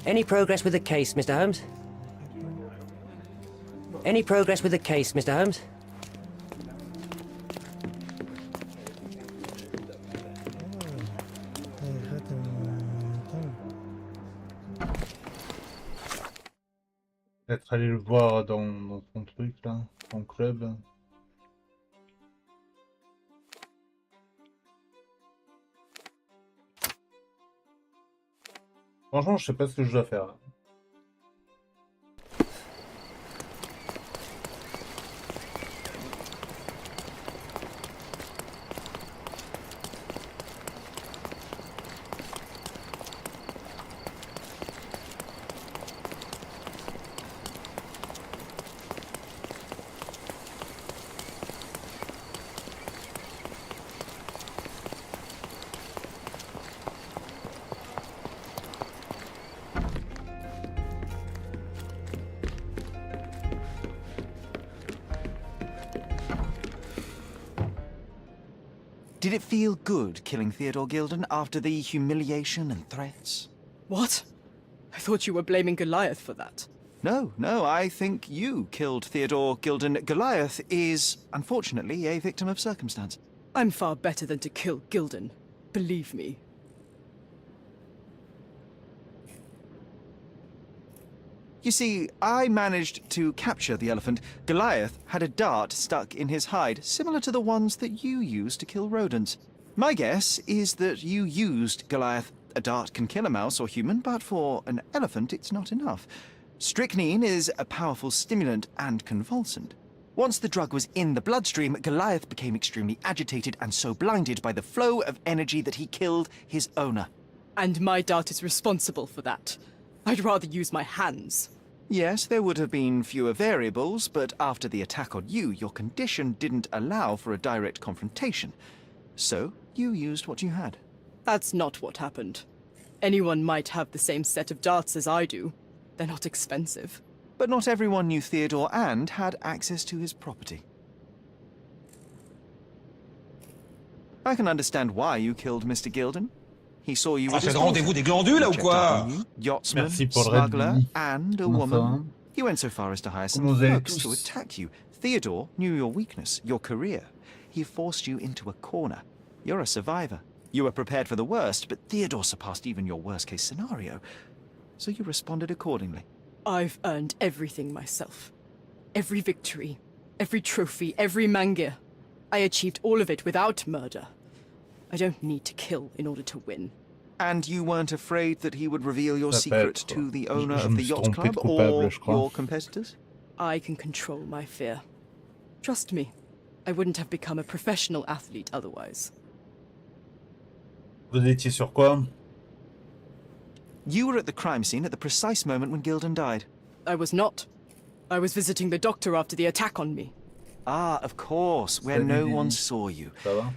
Any progress with the case, Mr. Holmes? Any progress with the case, Mr. Holmes? Peut-être aller le voir dans son truc là, son club. Franchement, je sais pas ce que je dois faire là. Did it feel good killing Theodore Gilden after the humiliation and threats? What? I thought you were blaming Goliath for that. No, I think you killed Theodore Gilden. Goliath is, unfortunately, a victim of circumstance. I'm far better than to kill Gilden. Believe me. You see, I managed to capture the elephant. Goliath had a dart stuck in his hide, similar to the ones that you use to kill rodents. My guess is that you used Goliath. A dart can kill a mouse or human, but for an elephant it's not enough. Strychnine is a powerful stimulant and convulsant. Once the drug was in the bloodstream, Goliath became extremely agitated and so blinded by the flow of energy that he killed his owner. And my dart is responsible for that. I'd rather use my hands. Yes, there would have been fewer variables, but after the attack on you, your condition didn't allow for a direct confrontation. So, you used what you had. That's not what happened. Anyone might have the same set of darts as I do. They're not expensive. But not everyone knew Theodore and had access to his property. I can understand why you killed Mr. Gilden. He saw you with his rendez-vous des glandules là ou quoi? Yachtsman, Merci pour le smuggler, redit. and a Comment ça, woman. hein? He went so far as to hire some Comment vous allez thugs to tous? attack you. Theodore knew your weakness, your career. He forced you into a corner. You're a survivor. You were prepared for the worst, but Theodore surpassed even your worst-case scenario. So you responded accordingly. I've earned everything myself. Every victory, every trophy, every mangir. I achieved all of it without murder. I don't need to kill in order to win. And you weren't afraid that he would reveal your Ça secret pète, to the quoi. owner Je of me the suis yacht trompé club de coupable, or je crois. your competitors? I can control my fear. Trust me, I wouldn't have become a professional athlete otherwise. Vous étiez sur quoi? You were at the crime scene at the precise moment when Gilden died. I was not. I was visiting the doctor after the attack on me. Ah, of course, where Salut, no Lily. one saw you. Ça va?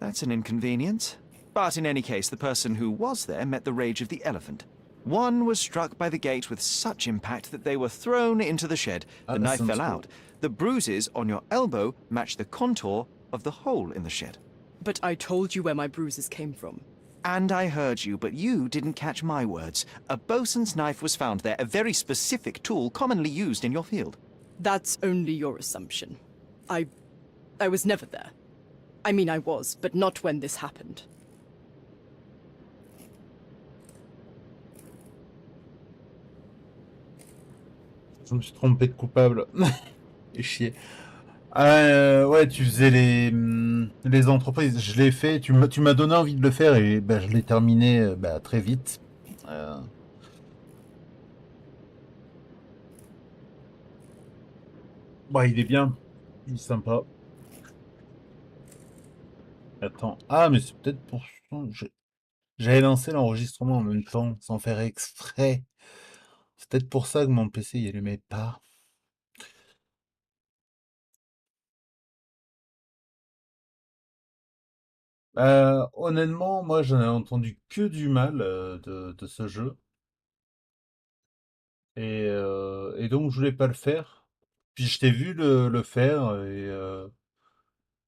That's an inconvenience. But in any case, the person who was there met the rage of the elephant. One was struck by the gate with such impact that they were thrown into the shed. Ah, The that knife sounds fell cool. out. The bruises on your elbow match the contour of the hole in the shed. But I told you where my bruises came from. And I heard you, but you didn't catch my words. A bosun's knife was found there, a very specific tool commonly used in your field. That's only your assumption. I was never there. I mean, I was, but not when this happened. Je me suis trompé de coupable. Et chier. Ouais, tu faisais les... Les entreprises, je l'ai fait, tu m'as donné envie de le faire et bah, je l'ai terminé bah, très vite. Bah, il est bien, il est sympa. Attends, ah mais c'est peut-être pour ça, j'avais lancé l'enregistrement en même temps, sans faire exprès. C'est peut-être pour ça que mon PC il allumait pas. Honnêtement, moi j'en ai entendu que du mal de ce jeu. Et donc je voulais pas le faire. Puis je t'ai vu le faire et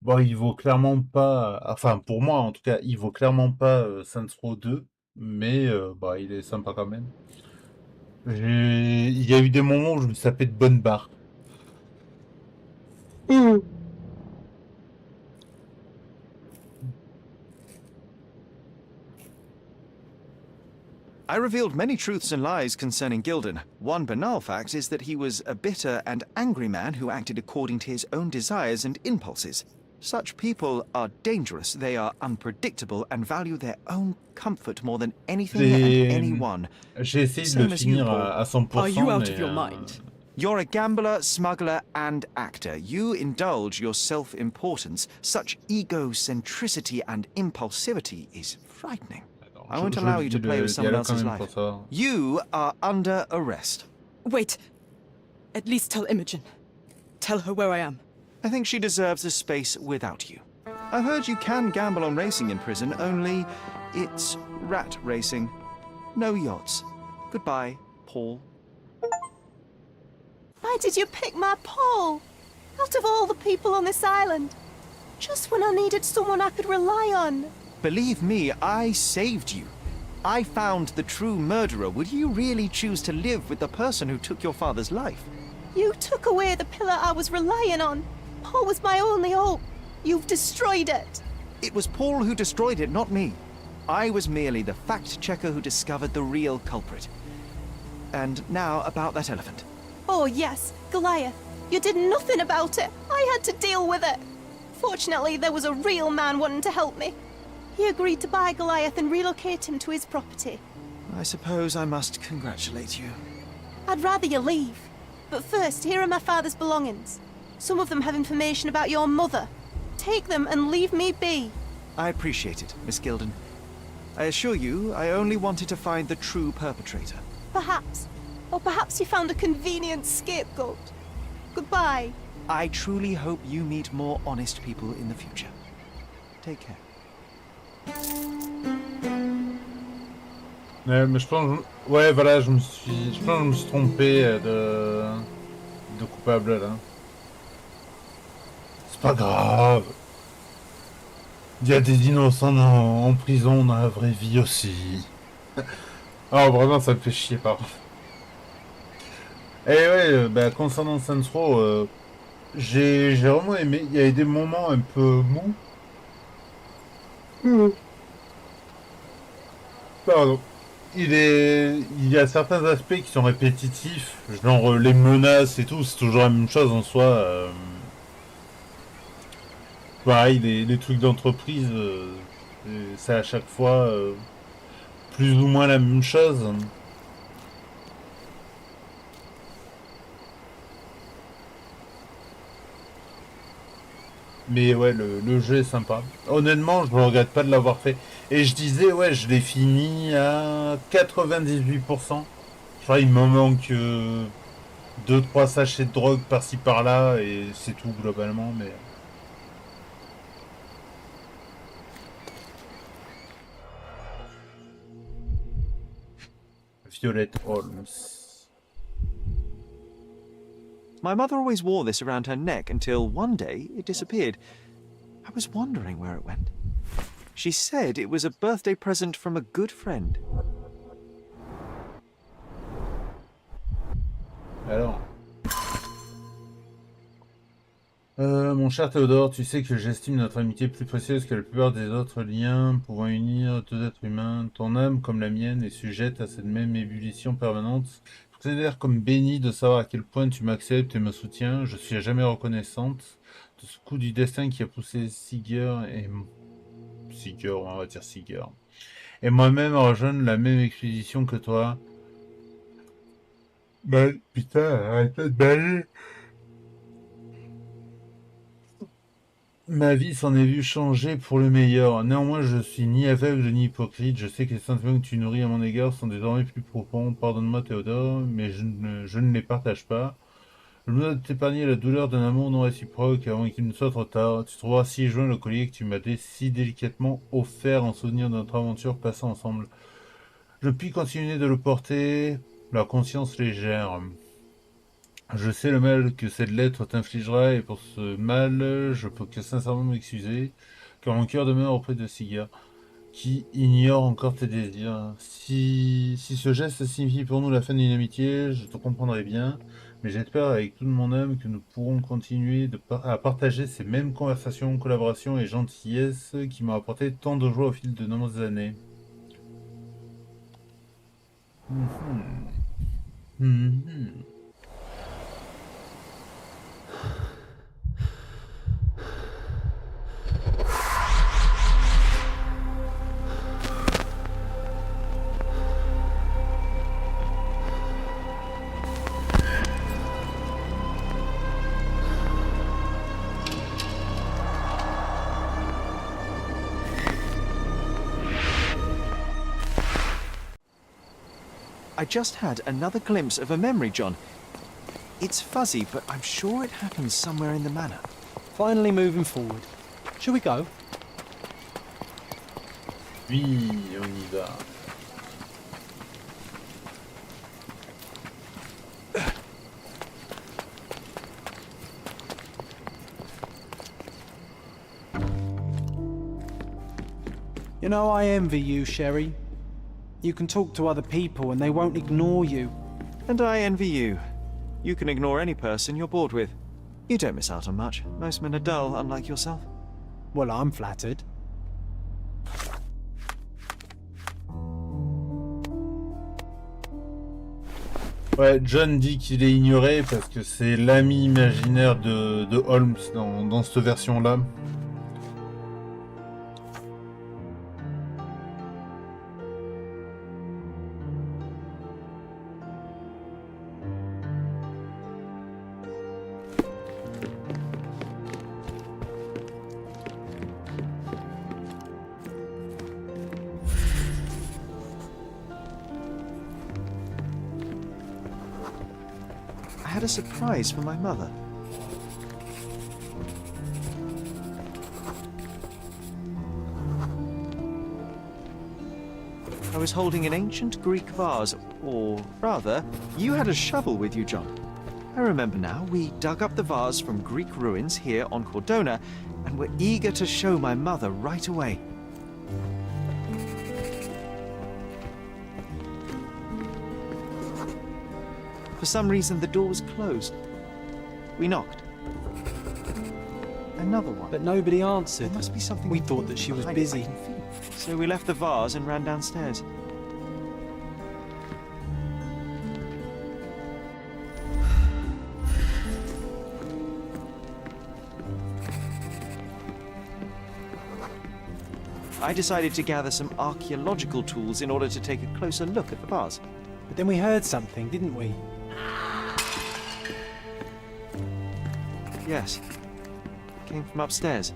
bon, il vaut clairement pas, enfin pour moi en tout cas, il vaut clairement pas Saints Row 2, mais bah il est sympa quand même. Il y a eu des moments où je me tapais de bonnes barres. I revealed many truths and lies concerning Gildan. One banal fact is that he was a bitter and angry man who acted according to his own desires and impulses. Such people are dangerous, they are unpredictable, and value their own comfort more than anything and anyone. J'ai essayé de le Same as you, finir Paul. à 100%, Are you out mais of your mind? You're a gambler, smuggler, and actor. You indulge your self-importance. Such egocentricity and impulsivity is frightening. I won't allow you to play with someone else's life. You are under arrest. Wait. At least tell Imogen. Tell her where I am. I think she deserves a space without you. I've heard you can gamble on racing in prison, only it's rat racing. No yachts. Goodbye, Paul. Why did you pick my Paul? Out of all the people on this island. Just when I needed someone I could rely on. Believe me, I saved you. I found the true murderer. Would you really choose to live with the person who took your father's life? You took away the pillar I was relying on. Paul was my only hope. You've destroyed it. It was Paul who destroyed it, not me. I was merely the fact-checker who discovered the real culprit. And now about that elephant. Oh yes, Goliath. You did nothing about it. I had to deal with it. Fortunately, there was a real man wanting to help me. He agreed to buy Goliath and relocate him to his property. I suppose I must congratulate you. I'd rather you leave. But first, here are my father's belongings. Some of them have information about your mother. Take them and leave me be. I appreciate it, Miss Gildan. I assure you, I only wanted to find the true perpetrator. Perhaps. Or perhaps you found a convenient scapegoat. Goodbye. I truly hope you meet more honest people in the future. Take care. Mais je pense, ouais, voilà, je pense que je me suis trompé de coupable là. C'est pas grave. Il y a des innocents en prison dans la vraie vie aussi. Oh, vraiment, ça me fait chier, par contre. Et ouais, bah, concernant Saints Row, j'ai vraiment aimé. Il y avait des moments un peu mous. Pardon. Il y a certains aspects qui sont répétitifs, genre les menaces et tout, c'est toujours la même chose en soi. Pareil, les trucs d'entreprise, c'est à chaque fois plus ou moins la même chose. Mais ouais, le jeu est sympa. Honnêtement, je ne regrette pas de l'avoir fait. Et je disais, ouais, je l'ai fini à 98%. Je crois il me manque 2-3 sachets de drogue par-ci par-là, et c'est tout globalement, mais... Violette Holmes. My mother always wore this around her neck until one day it disappeared. I was wondering where it went. She said it was a birthday present from a good friend. Alors. Mon cher Théodore, tu sais que j'estime notre amitié plus précieuse que la plupart des autres liens pouvant unir deux êtres humains. Ton âme, comme la mienne, est sujette à cette même ébullition permanente. Je considère comme béni de savoir à quel point tu m'acceptes et me soutiens. Je suis à jamais reconnaissante. ce coup du destin qui a poussé on va dire Seeger, et moi-même à rejoindre la même expédition que toi. Bah, putain, arrête de bailler. Ma vie s'en est vue changer pour le meilleur. Néanmoins, je suis ni aveugle ni hypocrite. Je sais que les sentiments que tu nourris à mon égard sont désormais plus profonds. Pardonne-moi, Théodore, mais je ne les partage pas. Je me dois de t'épargner la douleur d'un amour non réciproque avant qu'il ne soit trop tard. Tu trouveras si joint le collier que tu m'as si délicatement offert en souvenir de notre aventure passée ensemble. Je puis continuer de le porter, la conscience légère. Je sais le mal que cette lettre t'infligera, et pour ce mal, je peux que sincèrement m'excuser, car mon cœur demeure auprès de Siga, qui ignore encore tes désirs. Si ce geste signifie pour nous la fin d'une amitié, je te comprendrai bien, mais j'espère avec toute mon âme que nous pourrons continuer à partager ces mêmes conversations, collaborations et gentillesses qui m'ont apporté tant de joie au fil de nombreuses années. I just had another glimpse of a memory, John. It's fuzzy, but I'm sure it happens somewhere in the manor. Finally moving forward. Shall we go? Oui, on y va. You know, I envy you, Sherry. You can talk to other people and they won't ignore you. And I envy you. You can ignore any person you're bored with. You don't miss out on much. Most men are dull, unlike yourself. Well, I'm flattered. Ouais, John dit qu'il est ignoré parce que c'est l'ami imaginaire de Holmes dans cette version-là. I had a surprise for my mother. I was holding an ancient Greek vase, or rather, you had a shovel with you, John. I remember now, we dug up the vase from Greek ruins here on Cordona, and were eager to show my mother right away. For some reason, the door was closed. We knocked. Another one. But nobody answered. There must be something. We thought that she was busy. So we left the vase and ran downstairs. I decided to gather some archaeological tools in order to take a closer look at the vase. But then we heard something, didn't we? Yes. It came from upstairs.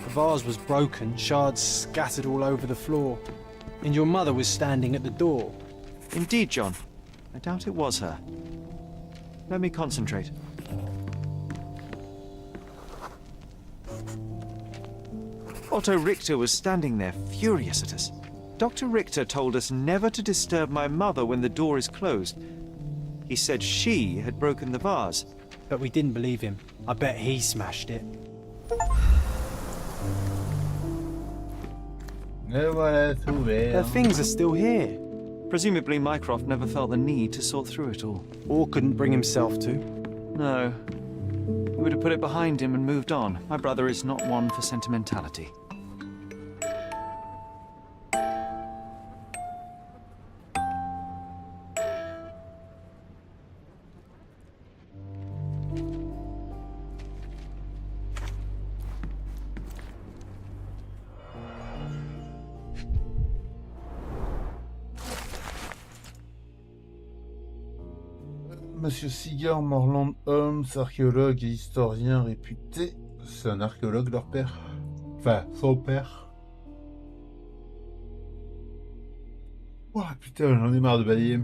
The vase was broken, shards scattered all over the floor. And your mother was standing at the door. Indeed, John. I doubt it was her. Let me concentrate. Otto Richter was standing there, furious at us. Dr. Richter told us never to disturb my mother when the door is closed. He said she had broken the vase. But we didn't believe him. I bet he smashed it. Her things are still here. Presumably Mycroft never felt the need to sort through it all. Or couldn't bring himself to. No. He would have put it behind him and moved on. My brother is not one for sentimentality. Monsieur Seager Morland Holmes, archéologue et historien réputé. C'est un archéologue, leur père. Enfin, son père. Oh putain, j'en ai marre de balayer.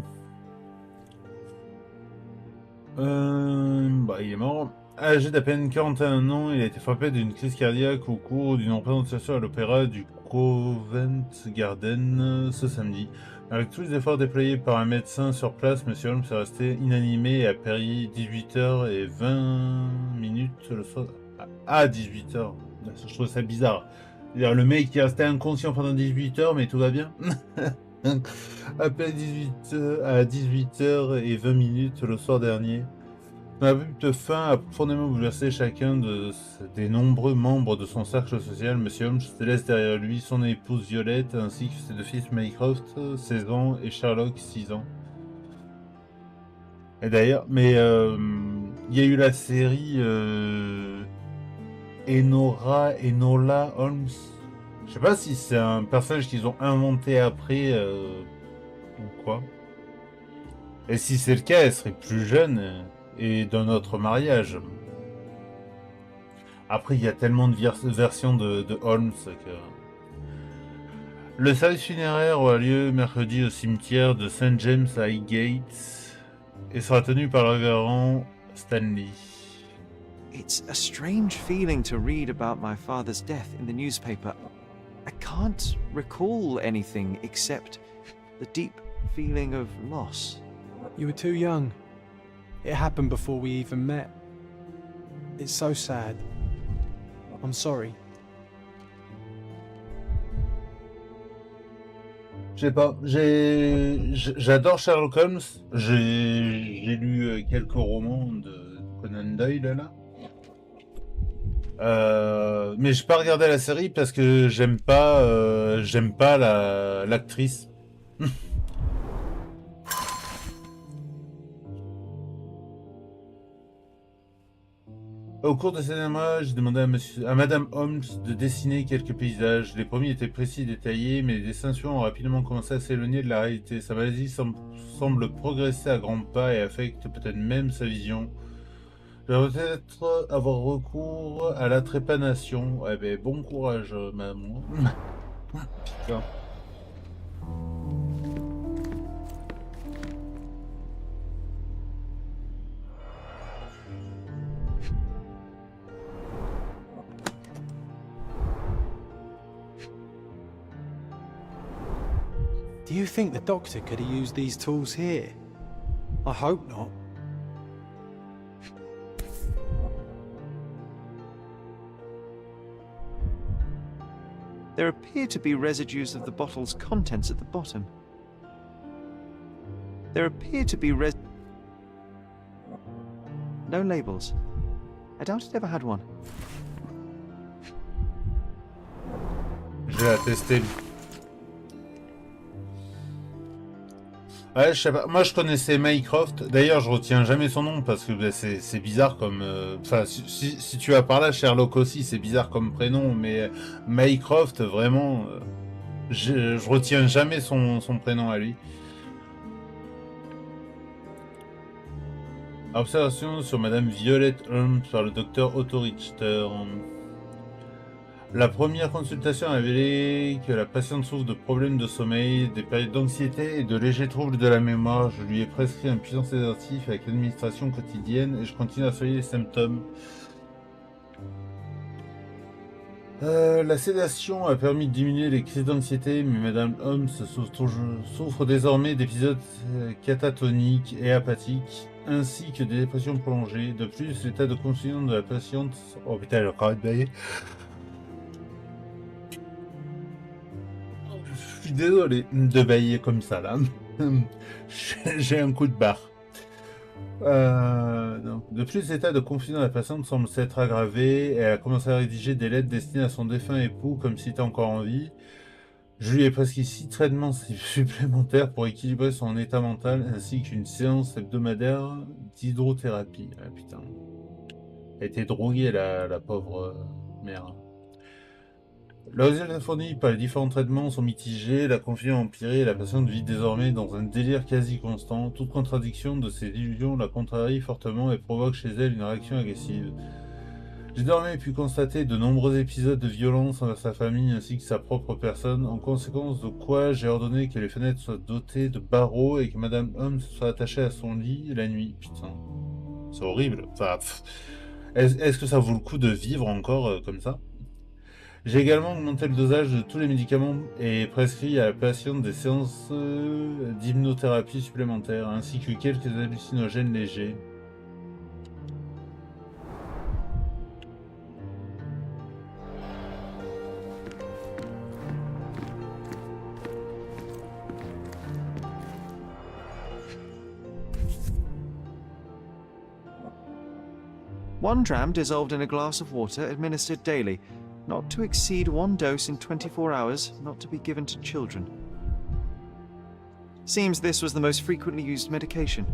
Il est mort. Âgé d'à peine 41 ans, il a été frappé d'une crise cardiaque au cours d'une représentation à l'opéra du Covent Garden ce samedi. Avec tous les efforts déployés par un médecin sur place, M. Holmes est resté inanimé et a péri 18h20 le soir. À 18h. Je trouve ça bizarre. C'est-à-dire, le mec qui est resté inconscient pendant 18h, mais tout va bien. À peine 18h20 le soir dernier. La but de fin a profondément bouleversé chacun des nombreux membres de son cercle social. Monsieur Holmes laisse derrière lui son épouse Violette ainsi que ses deux fils Mycroft, 16 ans, et Sherlock, 6 ans. Et d'ailleurs, mais il y a eu la série Enola Holmes. Je sais pas si c'est un personnage qu'ils ont inventé après ou quoi. Et si c'est le cas, elle serait plus jeune et d'un autre mariage. Après, il y a tellement de versions de Holmes que... Le service funéraire aura lieu mercredi au cimetière de St. James à Highgate et sera tenu par le révérend Stanley. It's a strange feeling to read about my father's death in the newspaper. I can't recall anything except the deep feeling of loss. You were too young. It happened before we even met. It's so sad. I'm sorry. Je sais pas, j'adore Sherlock Holmes. J'ai lu quelques romans de Conan Doyle là. Mais j'ai pas regardé la série parce que j'aime pas l'actrice. Au cours de ces derniers mois, j'ai demandé à Madame Holmes de dessiner quelques paysages. Les premiers étaient précis et détaillés, mais les dessins suivants ont rapidement commencé à s'éloigner de la réalité. Sa maladie semble progresser à grands pas et affecte peut-être même sa vision. Je vais peut-être avoir recours à la trépanation. Ouais, ben bon courage, maman. Putain. Do you think the doctor could have used these tools here? I hope not. There appear to be residues of the bottle's contents at the bottom. There appear to be no labels. I doubt it ever had one. Je vais la tester. Ouais, je sais pas. Moi, je connaissais Mycroft. D'ailleurs, je retiens jamais son nom parce que bah, c'est bizarre comme. Enfin, si tu vas par là, Sherlock aussi, c'est bizarre comme prénom. Mais Mycroft, vraiment, je retiens jamais son prénom à lui. Observation sur Madame Violette Holmes par le docteur Otto Richter. La première consultation a révélé que la patiente souffre de problèmes de sommeil, des périodes d'anxiété et de légers troubles de la mémoire. Je lui ai prescrit un puissant sédatif avec l'administration quotidienne et je continue à surveiller les symptômes. La sédation a permis de diminuer les crises d'anxiété, mais Madame Holmes souffre désormais d'épisodes catatoniques et apathiques, ainsi que des dépressions prolongées. De plus, l'état de conscience de la patiente... Oh putain, elle a encore baillé. Je suis désolé de bailler comme ça là. J'ai un coup de barre. De plus, l'état de confusion de la patiente semble s'être aggravé et elle a commencé à rédiger des lettres destinées à son défunt époux comme s'il était encore en vie. Je lui ai prescrit 6 traitements supplémentaires pour équilibrer son état mental ainsi qu'une séance hebdomadaire d'hydrothérapie. Ah putain. Elle était droguée la pauvre mère. Les résultats fournis par les différents traitements sont mitigés, la confusion a empiré et la patiente vit désormais dans un délire quasi constant. Toute contradiction de ses illusions la contrarie fortement et provoque chez elle une réaction agressive. J'ai désormais pu constater de nombreux épisodes de violence envers sa famille ainsi que sa propre personne, en conséquence de quoi j'ai ordonné que les fenêtres soient dotées de barreaux et que Madame Holmes soit attachée à son lit la nuit. Putain, c'est horrible. Enfin, est-ce que ça vaut le coup de vivre encore comme ça? J'ai également augmenté le dosage de tous les médicaments et prescrit à la patiente des séances d'hypnothérapie supplémentaires, ainsi que quelques hallucinogènes légers. One dram dissolved in a glass of water administered daily, not to exceed 1 dose in 24 hours, not to be given to children. Seems this was the most frequently used medication.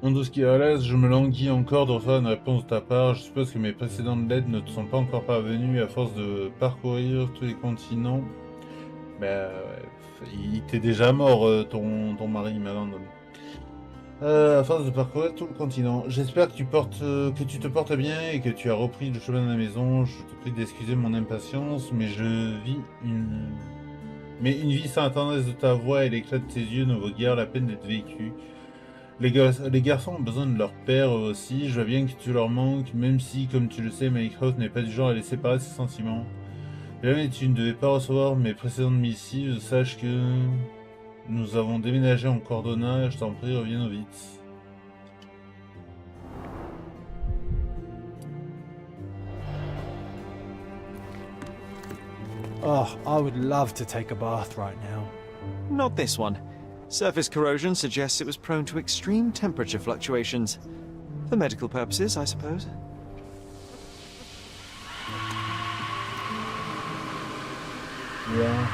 En tout ce qui est à l'aise, je me languis encore de recevoir une réponse de ta part. Je suppose que mes précédentes lettres ne te sont pas encore parvenues à force de parcourir tous les continents. Il était déjà mort, ton mari, maintenant. À force de parcourir tout le continent. J'espère que tu te portes bien et que tu as repris le chemin de la maison. Je te prie d'excuser mon impatience, mais Mais une vie sans la tendresse de ta voix et l'éclat de tes yeux ne vaut guère la peine d'être vécue. Les garçons ont besoin de leur père aussi, je vois bien que tu leur manques, même si, comme tu le sais, Mycroft n'est pas du genre à laisser parler ses sentiments. Jamais tu ne devais pas recevoir mes précédentes missives, sache que nous avons déménagé en Cordona, je t'en prie, reviens vite. Oh, I would love to take a bath right now. Not this one. Surface corrosion suggests it was prone to extreme temperature fluctuations. For medical purposes, I suppose. Yeah.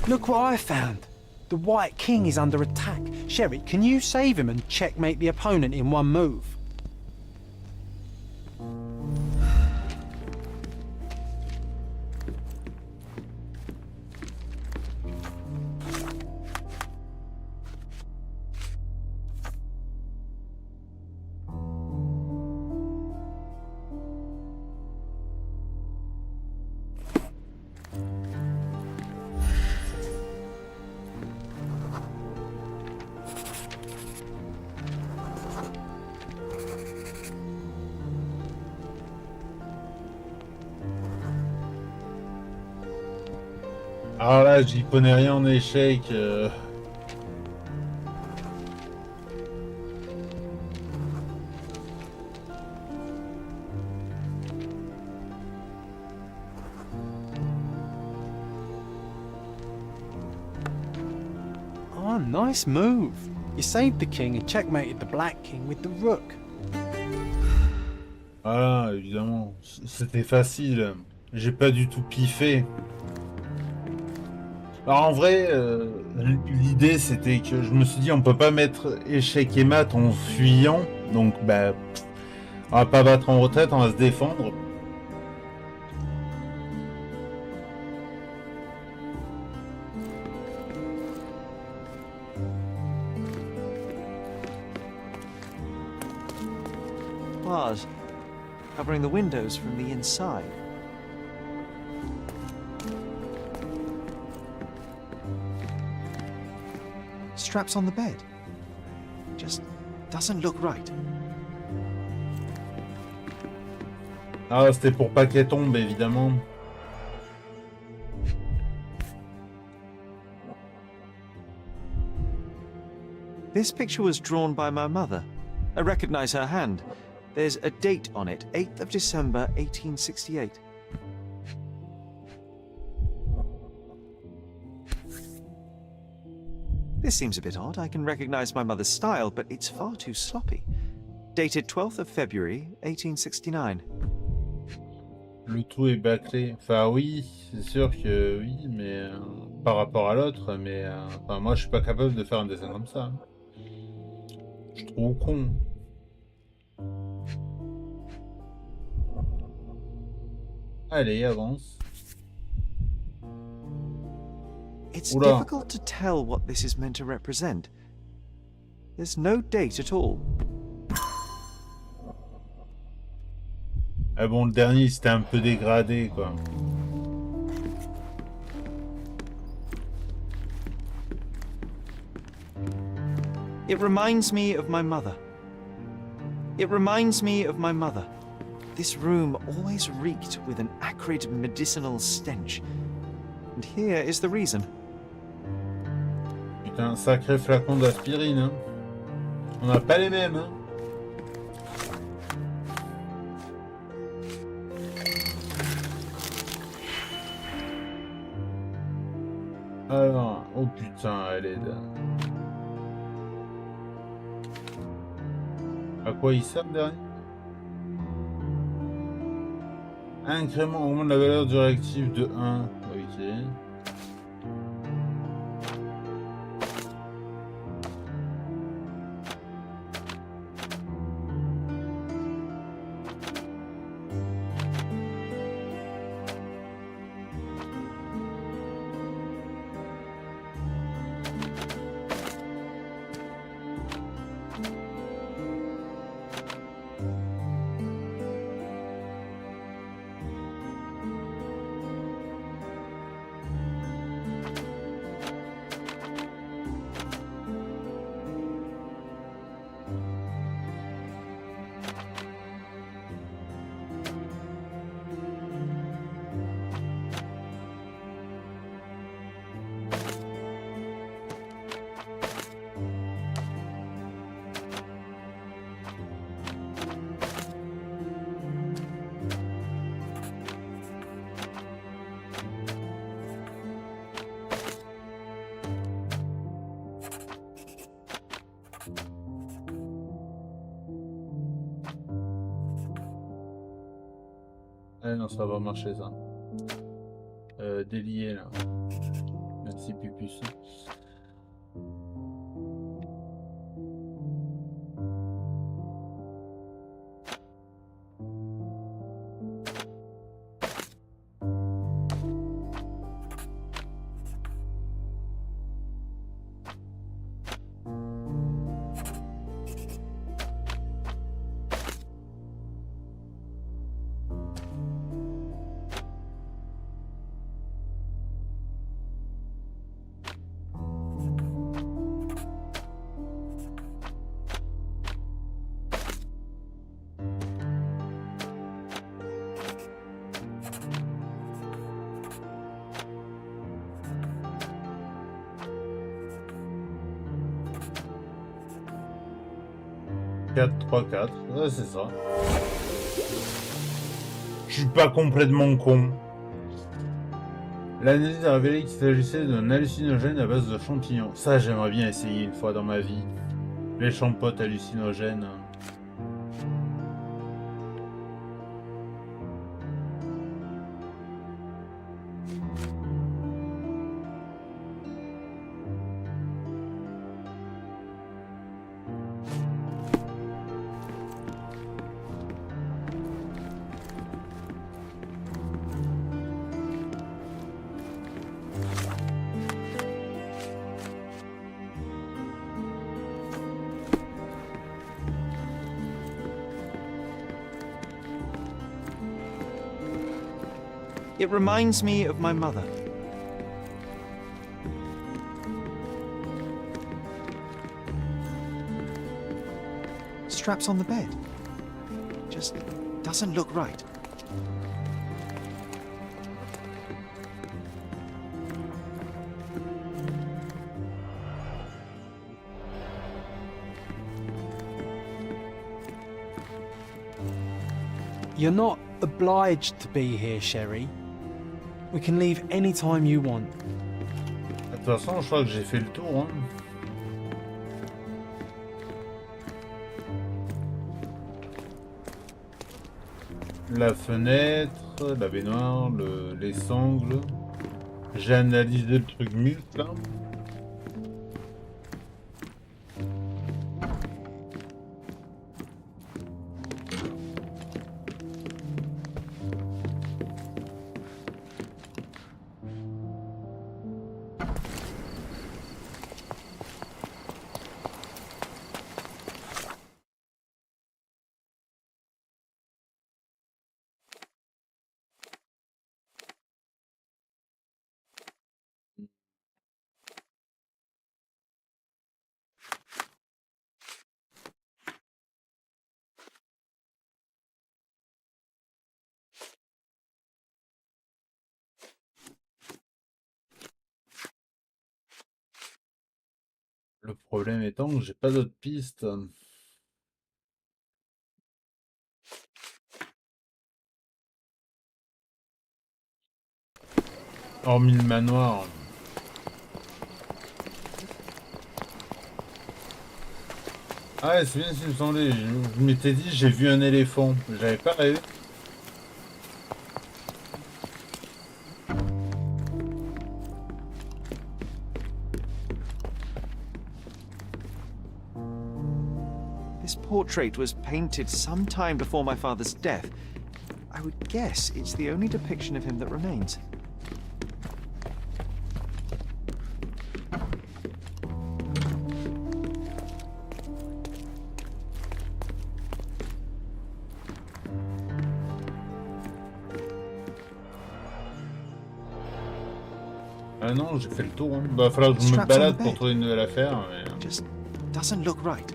Look what I found. The White King is under attack. Sherry, can you save him and checkmate the opponent in one move? Alors là, j'y connais rien en échec. Oh, nice move. You saved the king and checkmated the Black King with the rook. Voilà, évidemment. C'était facile. J'ai pas du tout piffé. Alors en vrai, l'idée c'était que je me suis dit on peut pas mettre échec et mat en fuyant, donc on va pas battre en retraite, on va se défendre. Bars covering the windows from the inside. Straps on the bed. Just doesn't look right. Ah, c'était pour pas qu'elle tombe, évidemment. This picture was drawn by my mother. I recognize her hand. There's a date on it, 8th of December, 1868. This seems a bit odd. I can recognize my mother's style, but it's far too sloppy. dated 12th of February, 1869. Le tout est bâclé. Enfin oui, c'est sûr que oui, mais par rapport à l'autre, mais enfin, moi je suis pas capable de faire un dessin comme ça. Je suis trop con. Allez, avance. It's Oula. difficult to tell what this is meant to represent. There's no date at all. Ah bon, le dernier c'était un peu dégradé quoi. It reminds me of my mother. It reminds me of my mother. This room always reeked with an acrid medicinal stench. And here is the reason. Putain, sacré flacon d'aspirine. Hein. On n'a pas les mêmes. Hein. Alors, oh putain, elle est là. À quoi il sert derrière? Incrément augmente la valeur du réactif de 1. Ok. Ah non, ça va marcher ça. Délié là. Merci Pupus. « 4, 3, 4. Ouais, c'est ça. Je suis pas complètement con. L'analyse a révélé qu'il s'agissait d'un hallucinogène à base de champignons. Ça, j'aimerais bien essayer une fois dans ma vie. Les champotes hallucinogènes. It reminds me of my mother. Straps on the bed. Just doesn't look right. You're not obliged to be here, Sherry. We can leave any time you want. De toute façon, je crois que j'ai fait le tour. Hein. La fenêtre, la baignoire, les sangles. J'ai analysé le truc mute là. Le problème étant que j'ai pas d'autres pistes. Hormis le manoir. Ah ouais, c'est bien ce qu'il me semblait. Je m'étais dit, j'ai vu un éléphant. J'avais pas rêvé. This portrait was painted some time before my father's death. I would guess it's the only depiction of him that remains. Ah non, j'ai fait le tour. Hein. Bah, va falloir que je me balade pour trouver une nouvelle affaire. Mais... Just doesn't look right.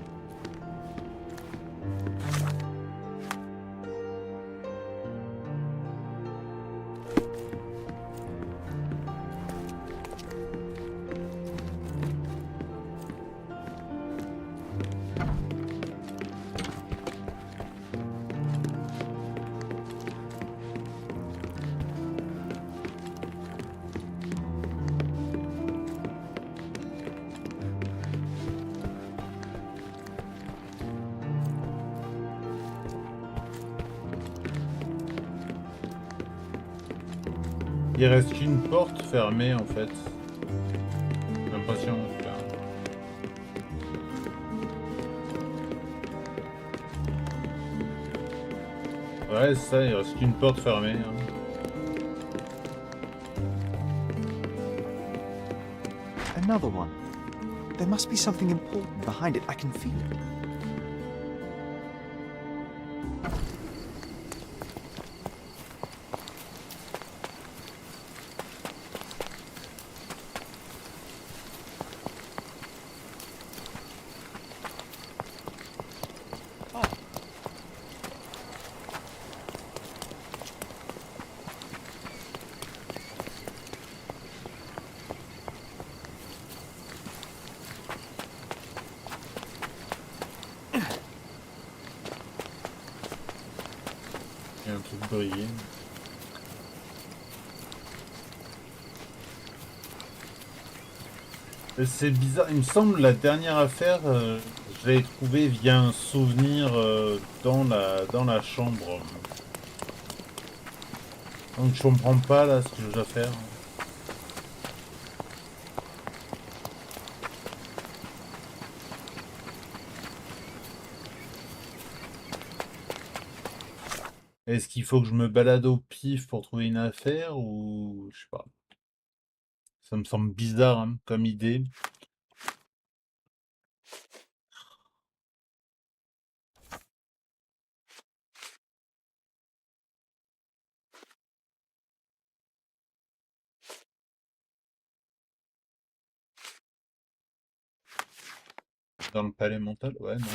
Il reste qu'une porte fermée en fait. J'ai l'impression. En tout cas. Ouais, c'est ça, il reste qu'une porte fermée. Hein. Another one. There must be something important behind it. I can feel it. Il y a un truc brillé. C'est bizarre, il me semble la dernière affaire, je l'avais trouvée via un souvenir dans la chambre. Donc je comprends pas là ce que je dois faire. Est-ce qu'il faut que je me balade au pif pour trouver une affaire ou je sais pas. Ça me semble bizarre hein, comme idée. Dans le palais mental? Ouais, non.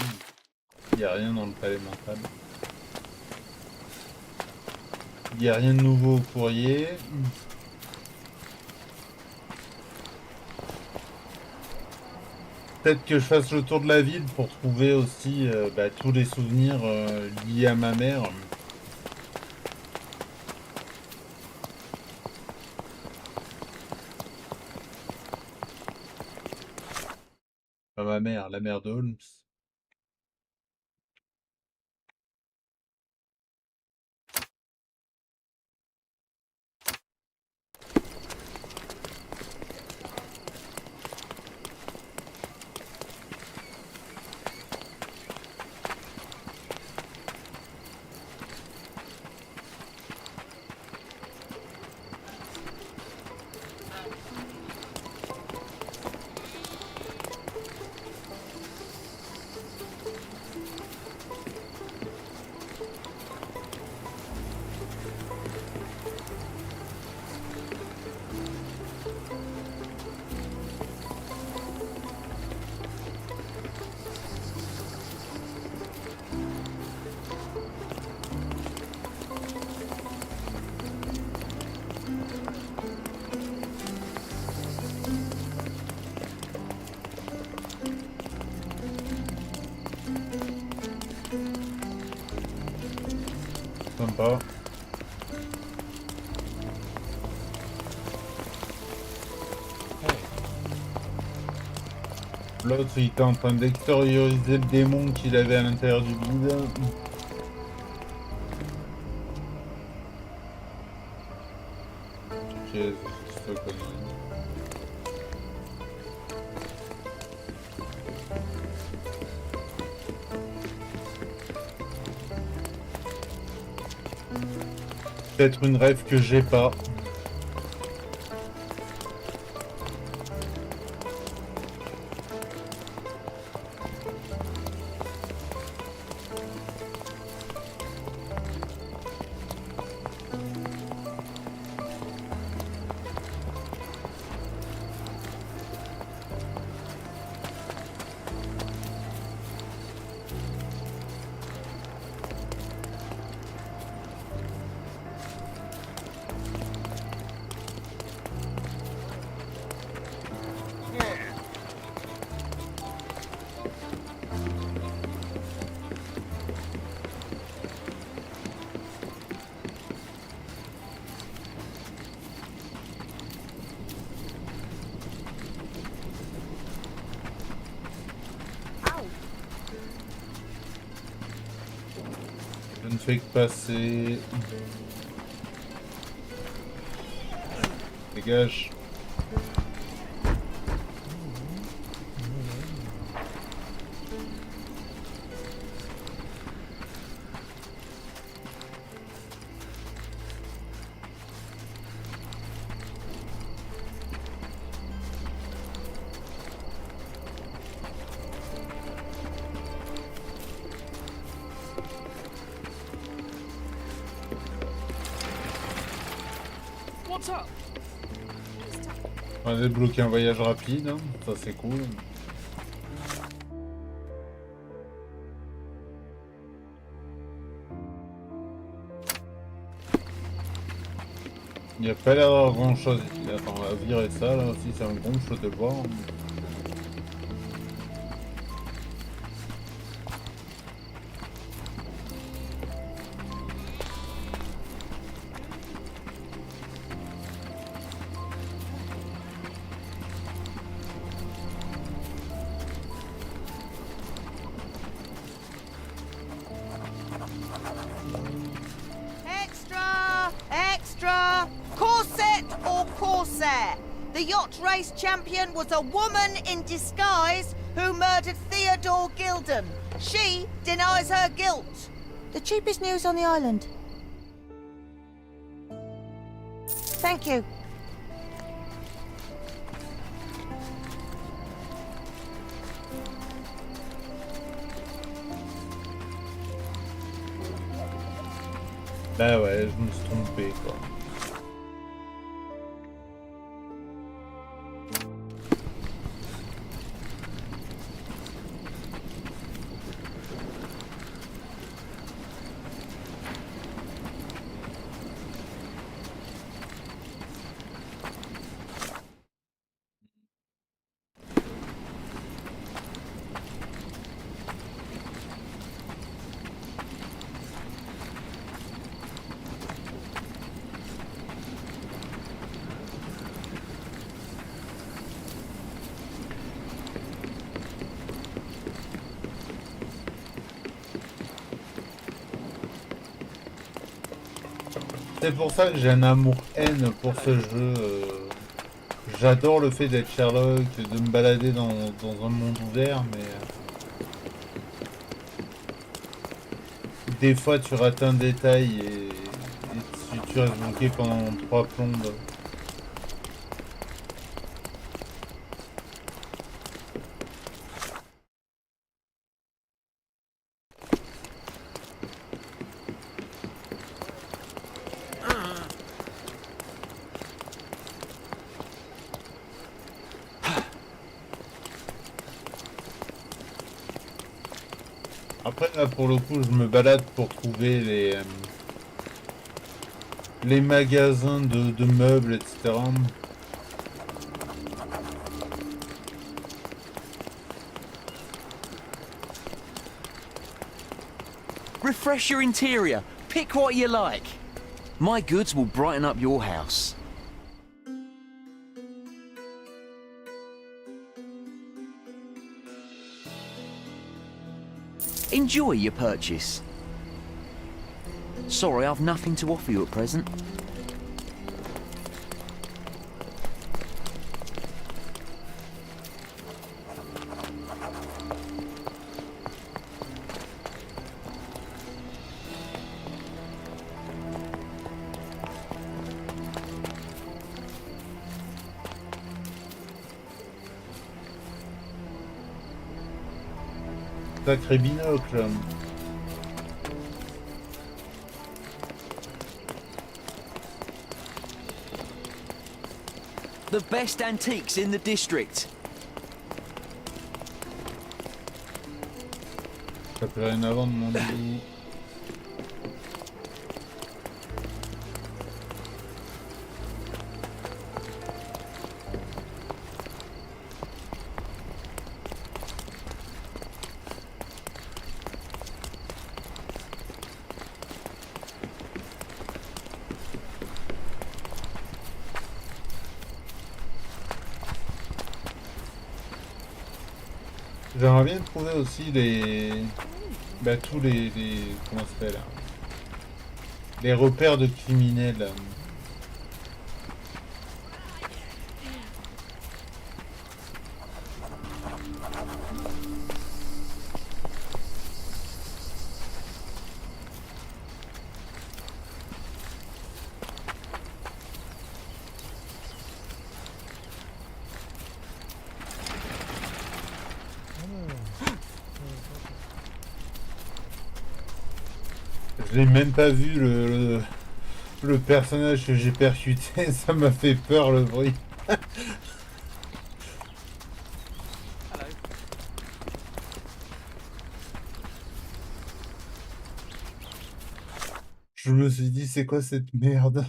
Il n'y a rien dans le palais mental. Il n'y a rien de nouveau au courrier. Peut-être que je fasse le tour de la ville pour trouver aussi tous les souvenirs liés à ma mère. Enfin, ma mère, la mère de Holmes. sympa. L'autre, il était en train d'extérioriser le démon qu'il avait à l'intérieur du bide. Qu'est-ce que c'est comme... Peut-être une rêve que j'ai pas. Je ne fais que passer. Dégage. On a débloqué un voyage rapide, hein. Ça c'est cool. Il n'y a pas l'air d'avoir grand chose ici. Attends, on va virer ça là aussi, ça me gonfle de voir. The yacht race champion was a woman in disguise who murdered Theodore Gilden. She denies her guilt. The cheapest news on the island. Thank you. Bah ouais, je me suis trompé quoi. C'est pour ça que j'ai un amour-haine pour ce jeu. J'adore le fait d'être Sherlock, de me balader dans un monde ouvert, mais... des fois tu rates un détail et tu restes bloqué pendant 3 plombes. Après là pour le coup je me balade pour trouver les magasins de meubles, etc. Refresh your interior. Pick what you like. My goods will brighten up your house. Enjoy your purchase. Sorry, I've nothing to offer you at present. Sacré binocle. The best antiques in the district. T'as plus rien à vendre, mon loup. J'aimerais bien trouver aussi les... Bah, tous les... Comment ça s'appelle, les repères de criminels. Je n'ai même pas vu le personnage que j'ai percuté, ça m'a fait peur le bruit. Je me suis dit, c'est quoi cette merde?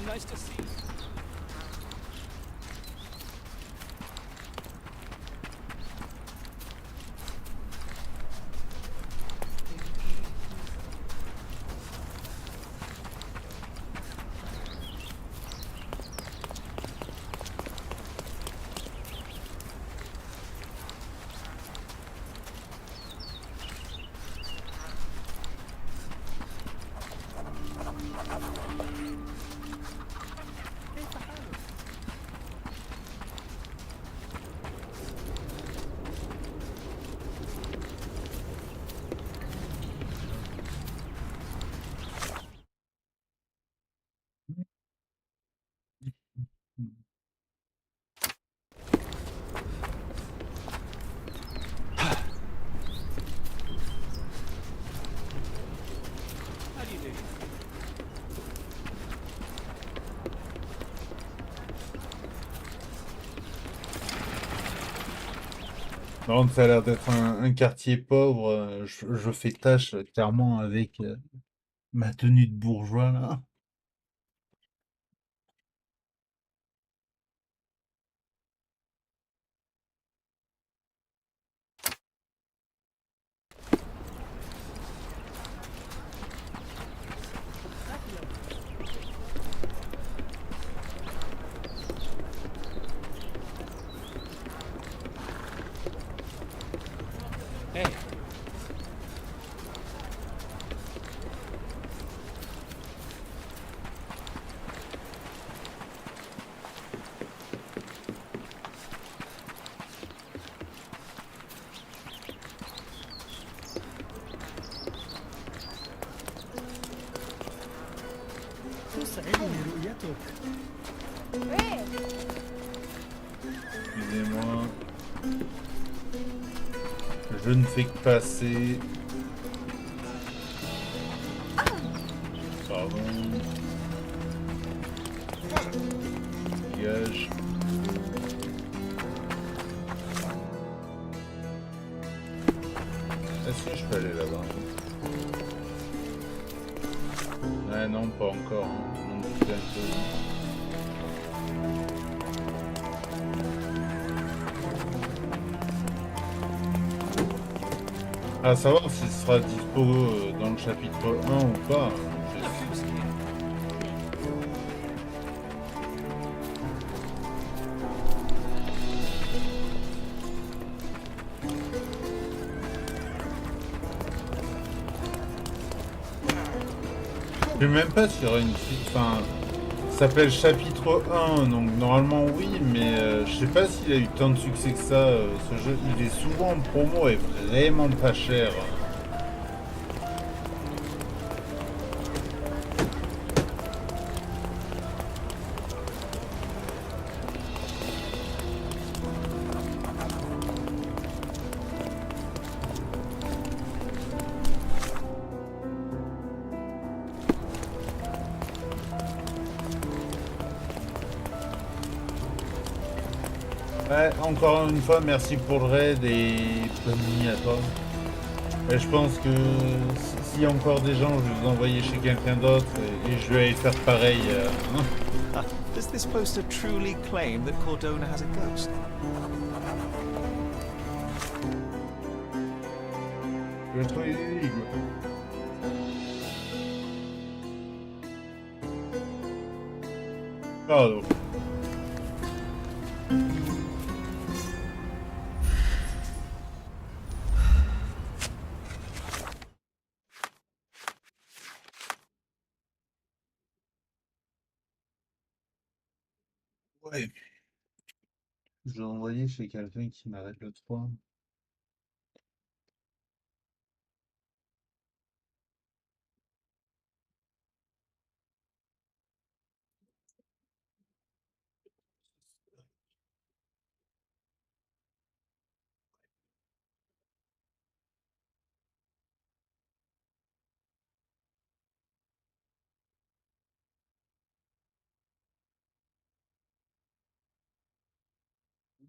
Nice to see you. Par contre, ça a l'air d'être un quartier pauvre. Je fais tâche clairement avec ma tenue de bourgeois là. Excusez-moi. Je ne fais que passer. Pardon. Dégage. Est-ce que je peux aller là-bas? Ouais, non, pas encore. Hein. On en doutait un peu. À savoir s'il sera dispo dans le chapitre 1 ou pas. Je sais même pas s'il y aura une suite. Enfin, ça s'appelle chapitre 1, donc normalement oui, mais je sais pas s'il a eu tant de succès que ça. Ce jeu, il est souvent en promo et vraiment pas cher. Ouais, encore une fois, merci pour le raid et bonne nuit à toi. Et je pense que s'il y a encore des gens, je vais vous envoyer chez quelqu'un d'autre et je vais aller faire pareil. Hein. Does this poster truly claim that Cordona has a ghost? Je vais trouver des énigmes. Pardon. Ouais. Je vais envoyer chez quelqu'un qui m'arrête le 3.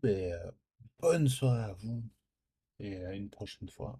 Ben, bonne soirée à vous et à une prochaine fois.